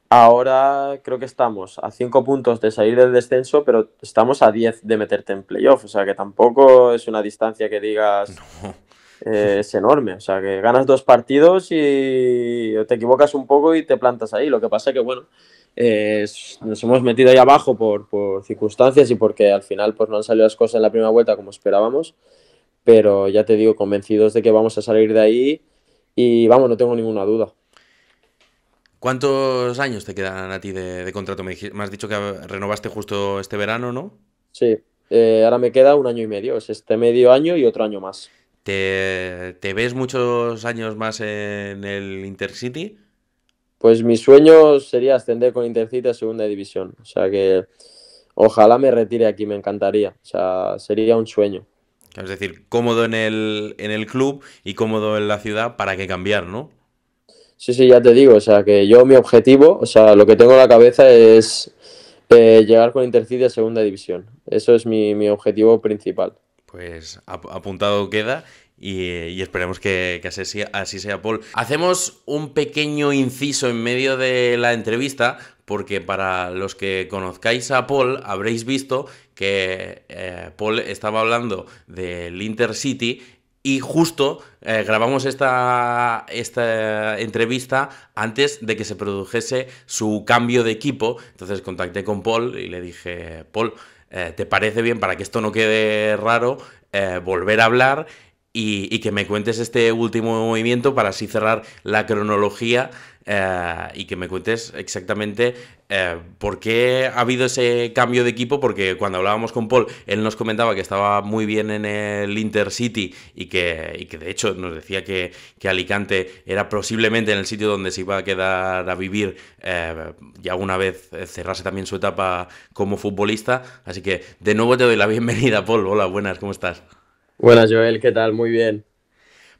ahora creo que estamos a 5 puntos de salir del descenso, pero estamos a 10 de meterte en playoff. O sea, que tampoco es una distancia que digas es enorme. O sea, que ganas 2 partidos y te equivocas un poco y te plantas ahí. Lo que pasa que, bueno, nos hemos metido ahí abajo por circunstancias y porque al final pues no han salido las cosas en la primera vuelta como esperábamos, pero ya te digo, convencidos de que vamos a salir de ahí y vamos, no tengo ninguna duda. ¿Cuántos años te quedan a ti de contrato? Me has dicho que renovaste justo este verano, ¿no? Sí, ahora me queda 1 año y medio, es este medio año y otro año más. ¿Te ves muchos años más en el Intercity? Pues mi sueño sería ascender con Intercity a segunda división, o sea que ojalá me retire aquí, me encantaría, o sea, sería un sueño. Es decir, cómodo en el club y cómodo en la ciudad, ¿para qué cambiar, no? Sí, sí, ya te digo, o sea que yo mi objetivo, o sea, lo que tengo en la cabeza es llegar con Intercity a segunda división. Eso es mi objetivo principal. Pues apuntado queda y esperemos que así sea, Paul. Hacemos un pequeño inciso en medio de la entrevista porque para los que conozcáis a Paul habréis visto que Paul estaba hablando del Intercity y justo grabamos esta entrevista antes de que se produjese su cambio de equipo. Entonces contacté con Paul y le dije, Paul, ¿te parece bien para que esto no quede raro volver a hablar y que me cuentes este último movimiento para así cerrar la cronología y que me cuentes exactamente por qué ha habido ese cambio de equipo? Porque cuando hablábamos con Paul, él nos comentaba que estaba muy bien en el Intercity y que de hecho nos decía que Alicante era posiblemente en el sitio donde se iba a quedar a vivir ya una vez cerrase también su etapa como futbolista. Así que de nuevo te doy la bienvenida, Paul. Hola, buenas, ¿cómo estás? Buenas, Joel, ¿qué tal? Muy bien.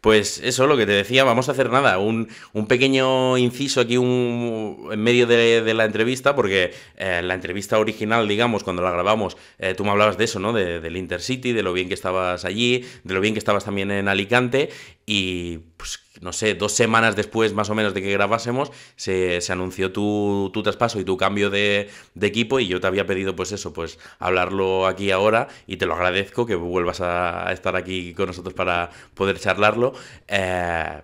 Pues eso, lo que te decía, vamos a hacer nada, un pequeño inciso aquí en medio de la entrevista, porque la entrevista original, digamos, cuando la grabamos, tú me hablabas de eso, ¿no? Del Intercity, de lo bien que estabas allí, de lo bien que estabas también en Alicante, y pues no sé, 2 semanas después más o menos de que grabásemos, se anunció tu traspaso y tu cambio de equipo y yo te había pedido pues eso, pues hablarlo aquí ahora y te lo agradezco que vuelvas a estar aquí con nosotros para poder charlarlo.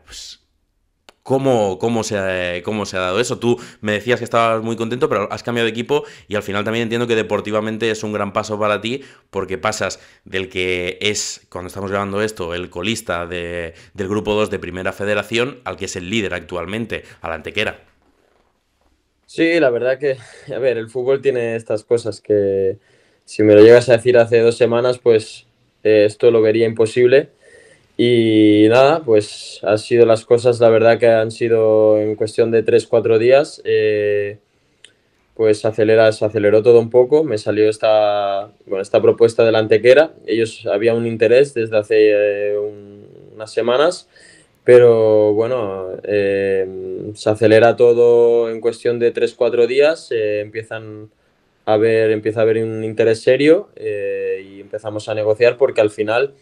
Pues, ¿cómo se ha dado eso? Tú me decías que estabas muy contento, pero has cambiado de equipo y al final también entiendo que deportivamente es un gran paso para ti porque pasas del que es, cuando estamos grabando esto, el colista del Grupo 2 de Primera Federación al que es el líder actualmente, al Antequera. Sí, la verdad que, a ver, el fútbol tiene estas cosas que si me lo llegas a decir hace 2 semanas, pues esto lo vería imposible. Y nada, pues han sido las cosas, la verdad que han sido en cuestión de 3, 4 días, pues se aceleró todo un poco, me salió esta propuesta de la Antequera, ellos había un interés desde hace unas semanas, pero bueno, se acelera todo en cuestión de 3, 4 días, empieza a haber un interés serio y empezamos a negociar porque al final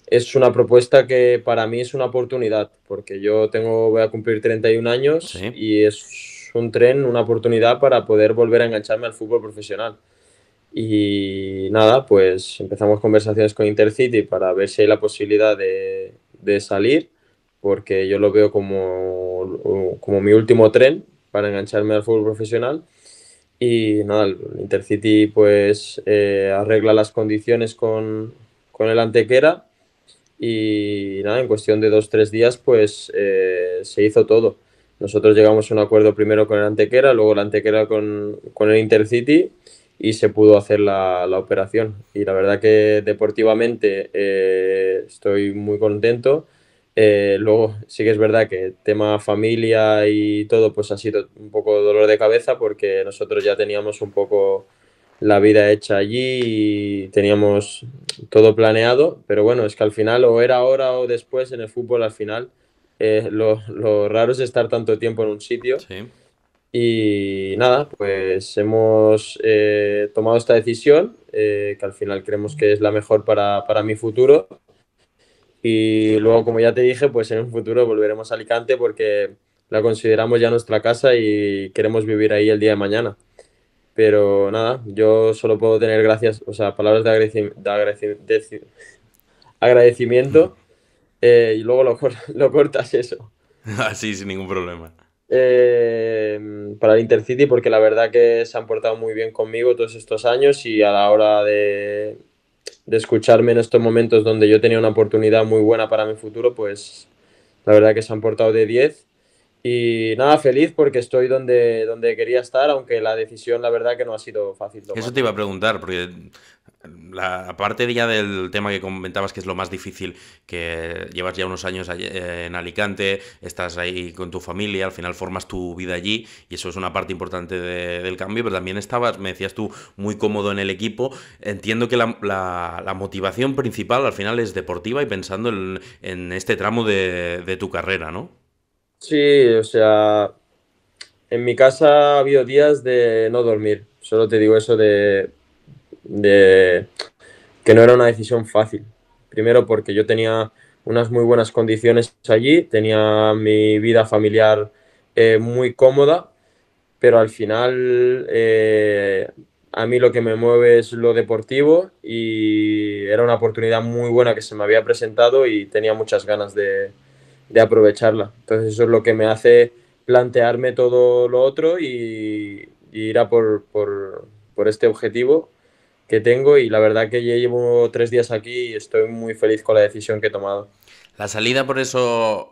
es una propuesta que para mí es una oportunidad, porque voy a cumplir 31 años Sí. y es un tren, una oportunidad para poder volver a engancharme al fútbol profesional. Y nada, pues empezamos conversaciones con Intercity para ver si hay la posibilidad de salir, porque yo lo veo como mi último tren para engancharme al fútbol profesional. Y nada, el Intercity pues arregla las condiciones con el Antequera y nada, en cuestión de 2, 3 días, pues se hizo todo. Nosotros llegamos a un acuerdo primero con el Antequera, luego el Antequera con el Intercity y se pudo hacer la operación. Y la verdad que deportivamente estoy muy contento. Luego sí que es verdad que tema familia y todo pues ha sido un poco dolor de cabeza porque nosotros ya teníamos un poco la vida hecha allí y teníamos todo planeado, pero bueno, es que al final o era ahora o después en el fútbol al final lo raro es estar tanto tiempo en un sitio Sí. y nada, pues hemos tomado esta decisión que al final creemos que es la mejor para mi futuro y luego, como ya te dije, pues en un futuro volveremos a Alicante porque la consideramos ya nuestra casa y queremos vivir ahí el día de mañana. Pero nada, yo solo puedo tener gracias, o sea, palabras agradecimiento y luego lo cortas eso. Así, sin ningún problema. Para el Intercity porque la verdad que se han portado muy bien conmigo todos estos años y a la hora de escucharme en estos momentos donde yo tenía una oportunidad muy buena para mi futuro, pues la verdad que se han portado de 10. Y nada, feliz porque estoy donde quería estar, aunque la decisión la verdad que no ha sido fácil Eso te tomarla. iba a preguntar, porque aparte ya del tema que comentabas que es lo más difícil, que llevas ya unos años en Alicante, estás ahí con tu familia, al final formas tu vida allí y eso es una parte importante del cambio, pero también estabas, me decías tú, muy cómodo en el equipo. Entiendo que la motivación principal al final es deportiva y pensando en este tramo de tu carrera, ¿no? Sí, o sea, en mi casa ha habido días de no dormir. Solo te digo eso de que no era una decisión fácil. Primero porque yo tenía unas muy buenas condiciones allí, tenía mi vida familiar muy cómoda, pero al final a mí lo que me mueve es lo deportivo y era una oportunidad muy buena que se me había presentado y tenía muchas ganas de aprovecharla. Entonces eso es lo que me hace plantearme todo lo otro y ir a por este objetivo que tengo y la verdad que ya llevo 3 días aquí y estoy muy feliz con la decisión que he tomado. La salida, por eso,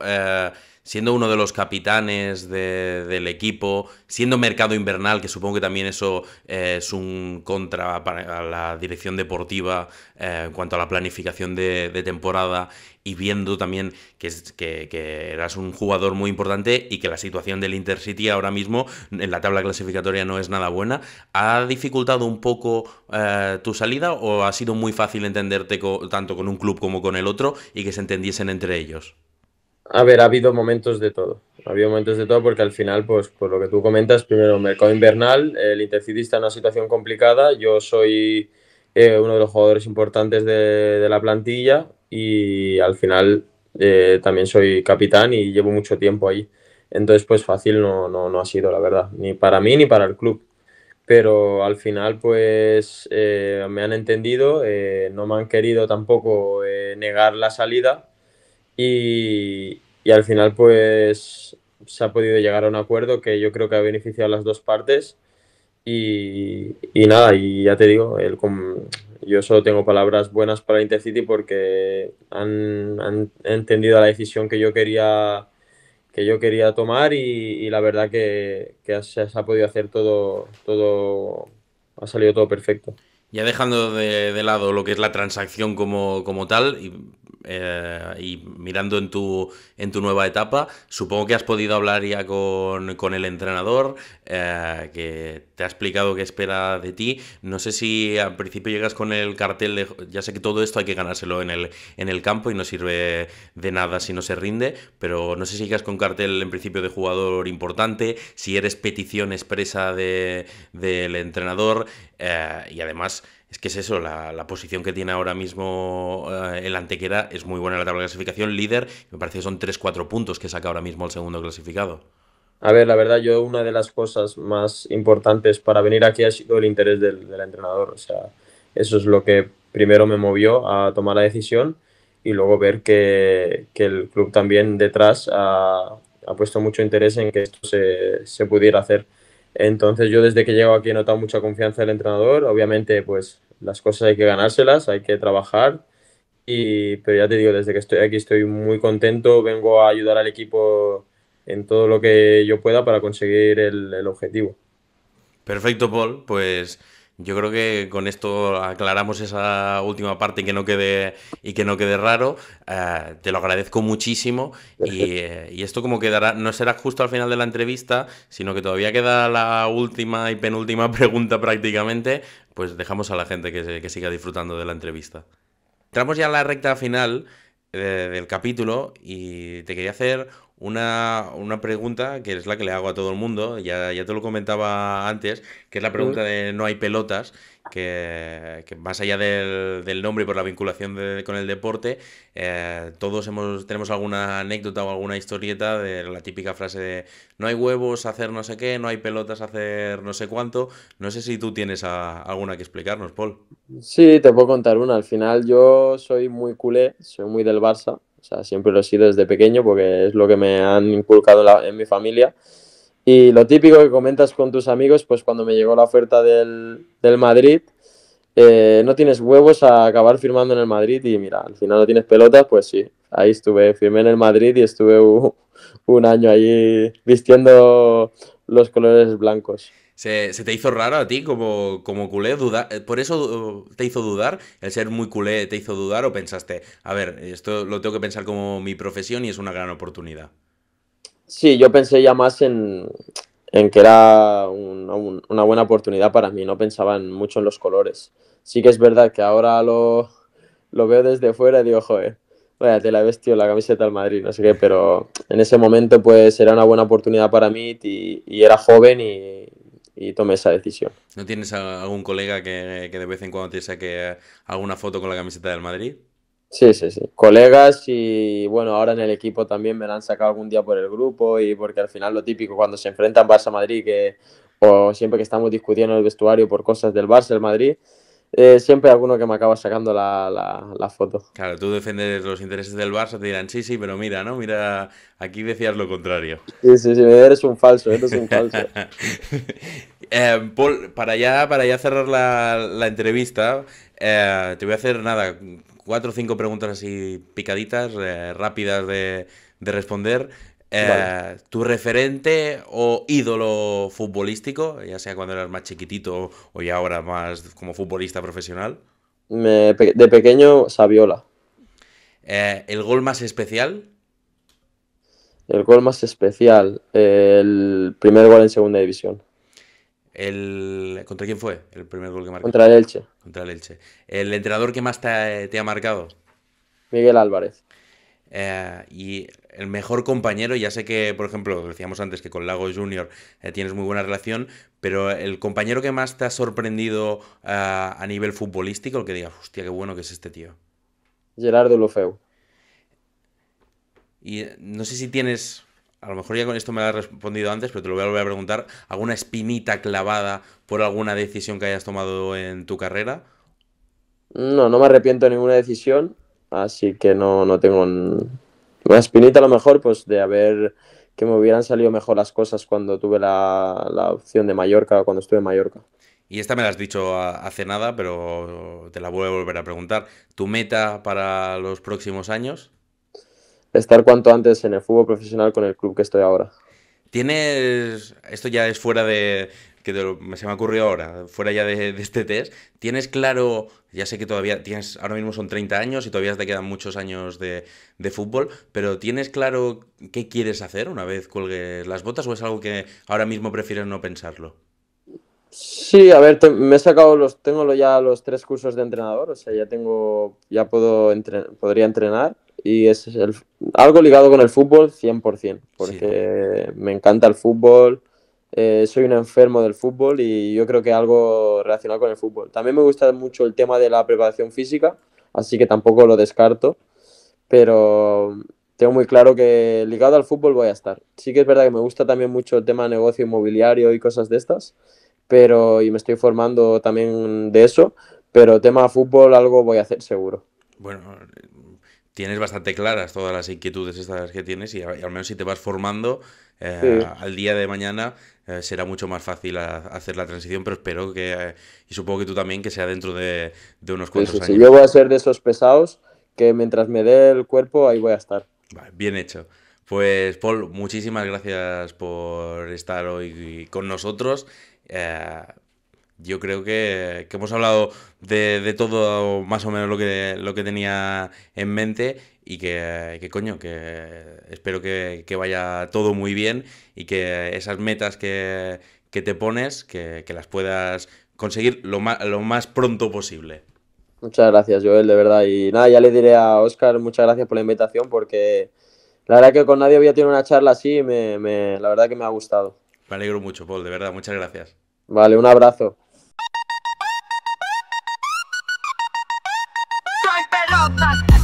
siendo uno de los capitanes del equipo, siendo mercado invernal, que supongo que también eso es un contra para la dirección deportiva en cuanto a la planificación de temporada, y viendo también que eras un jugador muy importante y que la situación del Intercity ahora mismo en la tabla clasificatoria no es nada buena, ¿ha dificultado un poco tu salida o ha sido muy fácil entenderte tanto con un club como con el otro y que se entendiesen entre ellos? A ver, ha habido momentos de todo. Ha habido momentos de todo porque al final, pues por lo que tú comentas, primero mercado invernal, el Intercity está en una situación complicada, yo soy uno de los jugadores importantes de la plantilla y al final también soy capitán y llevo mucho tiempo ahí. Entonces, pues fácil no ha sido, la verdad, ni para mí ni para el club. Pero al final, pues me han entendido, no me han querido tampoco negar la salida y al final pues se ha podido llegar a un acuerdo que yo creo que ha beneficiado a las dos partes y nada, y ya te digo, yo solo tengo palabras buenas para Intercity porque han entendido la decisión que yo quería tomar y la verdad que se ha podido hacer todo, ha salido todo perfecto. Ya dejando de lado lo que es la transacción como tal y mirando en tu nueva etapa, supongo que has podido hablar ya con el entrenador, que te ha explicado qué espera de ti. No sé si al principio llegas con el cartel de... Ya sé que todo esto hay que ganárselo en el campo y no sirve de nada si no se rinde, pero no sé si llegas con cartel en principio de jugador importante, si eres petición expresa del entrenador. Y además, es que es eso, la posición que tiene ahora mismo el Antequera es muy buena en la tabla de clasificación, líder, me parece que son 3 4 puntos que saca ahora mismo el segundo clasificado. A ver, la verdad, yo una de las cosas más importantes para venir aquí ha sido el interés del entrenador. O sea, eso es lo que primero me movió a tomar la decisión y luego ver que el club también detrás ha puesto mucho interés en que esto se pudiera hacer. Entonces yo desde que llego aquí he notado mucha confianza del entrenador. Obviamente, pues las cosas hay que ganárselas, hay que trabajar. Pero ya te digo, desde que estoy aquí estoy muy contento, vengo a ayudar al equipo en todo lo que yo pueda para conseguir el objetivo. Perfecto, Paul, pues Yo creo que con esto aclaramos esa última parte y que no quede raro. Te lo agradezco muchísimo y esto como quedará, no será justo al final de la entrevista, sino que todavía queda la última y penúltima pregunta prácticamente, pues dejamos a la gente que siga disfrutando de la entrevista. Entramos ya en la recta final del capítulo y te quería hacer una pregunta que es la que le hago a todo el mundo, ya te lo comentaba antes, que es la Mm. pregunta de no hay pelotas, que más allá del nombre y por la vinculación con el deporte, todos tenemos alguna anécdota o alguna historieta de la típica frase de no hay huevos, hacer no sé qué, no hay pelotas, hacer no sé cuánto. No sé si tú tienes alguna que explicarnos, Paul. Sí, te puedo contar una. Al final yo soy muy culé, soy muy del Barça. O sea, siempre lo he sido desde pequeño porque es lo que me han inculcado en mi familia. Y lo típico que comentas con tus amigos, pues cuando me llegó la oferta del Madrid, no tienes huevos a acabar firmando en el Madrid y mira, al final no tienes pelotas, pues sí, ahí estuve, firmé en el Madrid y estuve un año allí vistiendo los colores blancos. ¿Se te hizo raro a ti como culé? ¿Por eso te hizo dudar? ¿El ser muy culé te hizo dudar o pensaste, a ver, esto lo tengo que pensar como mi profesión y es una gran oportunidad? Sí, yo pensé ya más en que era una buena oportunidad para mí, no pensaba mucho en los colores. Sí que es verdad que ahora lo veo desde fuera y digo, joder, vaya, te la he vestido la camiseta del Madrid, no sé qué, pero en ese momento pues era una buena oportunidad para mí y era joven y tomé esa decisión. ¿No tienes algún colega que de vez en cuando te saque alguna foto con la camiseta del Madrid? Sí, sí, sí. Colegas y bueno, ahora en el equipo también me la han sacado algún día por el grupo y porque al final lo típico cuando se enfrentan Barça-Madrid que o siempre que estamos discutiendo en el vestuario por cosas del Barça, el Madrid, siempre hay alguno que me acaba sacando la foto. Claro, tú defendes los intereses del Barça, te dirán, sí, sí, pero mira, ¿no? Mira, aquí decías lo contrario. Sí, sí, sí, eres un falso. Paul, para ya cerrar la entrevista, te voy a hacer nada, 4 o 5 preguntas así picaditas, rápidas de responder. Vale. ¿Tu referente o ídolo futbolístico, ya sea cuando eras más chiquitito o ya ahora más como futbolista profesional? De pequeño, Saviola. ¿El gol más especial? El gol más especial, el primer gol en segunda división. ¿Contra quién fue el primer gol que Contra marcaste? el Elche, Contra el Elche. ¿El entrenador que más te ha marcado? Miguel Álvarez. Y el mejor compañero, ya sé que, por ejemplo, decíamos antes que con Lago Junior tienes muy buena relación, pero el compañero que más te ha sorprendido a nivel futbolístico, el que digas, hostia, qué bueno que es este tío. Gerardo Lofeu. Y no sé si tienes, a lo mejor ya con esto me lo has respondido antes, pero te lo voy a volver a preguntar, ¿alguna espinita clavada por alguna decisión que hayas tomado en tu carrera? No, no me arrepiento de ninguna decisión, así que no tengo una espinita a lo mejor, pues de haber que me hubieran salido mejor las cosas cuando tuve la opción de Mallorca, cuando estuve en Mallorca. Y esta me la has dicho hace nada, pero te la voy a volver a preguntar. ¿Tu meta para los próximos años? Estar cuanto antes en el fútbol profesional con el club que estoy ahora. Esto ya es fuera se me ocurrió ahora, fuera ya de este test, ¿tienes claro, ya sé que todavía tienes, ahora mismo son 30 años y todavía te quedan muchos años de fútbol, pero ¿tienes claro qué quieres hacer una vez cuelgues las botas o es algo que ahora mismo prefieres no pensarlo? Sí, a ver, me he sacado tengo ya los 3 cursos de entrenador, o sea, ya podría entrenar y es algo ligado con el fútbol 100%, Sí, ¿no? porque me encanta el fútbol, soy un enfermo del fútbol y yo creo que algo relacionado con el fútbol. También me gusta mucho el tema de la preparación física, así que tampoco lo descarto, pero tengo muy claro que ligado al fútbol voy a estar. Sí que es verdad que me gusta también mucho el tema de negocio inmobiliario y cosas de estas, y me estoy formando también de eso, pero tema fútbol algo voy a hacer seguro. Bueno, tienes bastante claras todas las inquietudes estas que tienes y al menos si te vas formando Sí, al día de mañana será mucho más fácil hacer la transición, pero espero y supongo que tú también, que sea dentro de unos sí, cuantos sí, sí. Yo años. voy a ser de esos pesados que mientras me dé el cuerpo ahí voy a estar. Vale, bien hecho. Pues Paul, muchísimas gracias por estar hoy con nosotros. Eh, Yo creo que hemos hablado de todo más o menos lo que tenía en mente y que coño, que espero que vaya todo muy bien y que esas metas que te pones, que las puedas conseguir lo más pronto posible. Muchas gracias, Joel, de verdad. Y nada, ya le diré a Oscar muchas gracias por la invitación porque la verdad que con nadie había tenido una charla así y la verdad que me ha gustado. Me alegro mucho, Paul, de verdad, muchas gracias. Vale, un abrazo. Soy pelota.